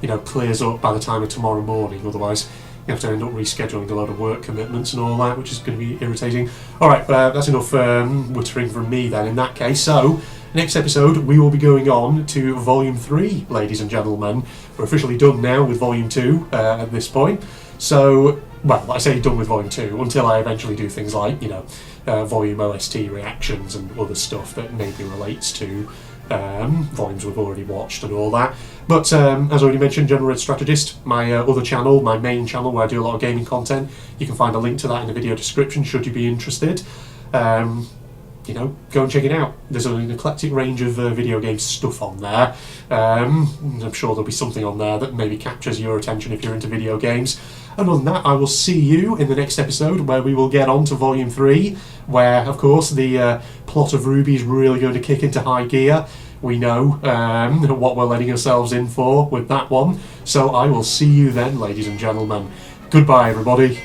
you know, clears up by the time of tomorrow morning. Otherwise, you have to end up rescheduling a lot of work commitments and all that, which is going to be irritating. All right, that's enough wittering from me then. In that case, so next episode we will be going on to Volume 3, ladies and gentlemen. We're officially done now with Volume 2 at this point. So, well, I say done with Volume 2 until I eventually do things like, you know, Volume OST reactions and other stuff that maybe relates to volumes we've already watched and all that. But as already mentioned, General Red Strategist, my other channel, my main channel where I do a lot of gaming content. You can find a link to that in the video description should you be interested. You know, go and check it out. There's an eclectic range of video game stuff on there. I'm sure there'll be something on there that maybe captures your attention if you're into video games. And other than that, I will see you in the next episode where we will get on to Volume 3, where, of course, the plot of RWBY is really going to kick into high gear. We know what we're letting ourselves in for with that one. So I will see you then, ladies and gentlemen. Goodbye, everybody.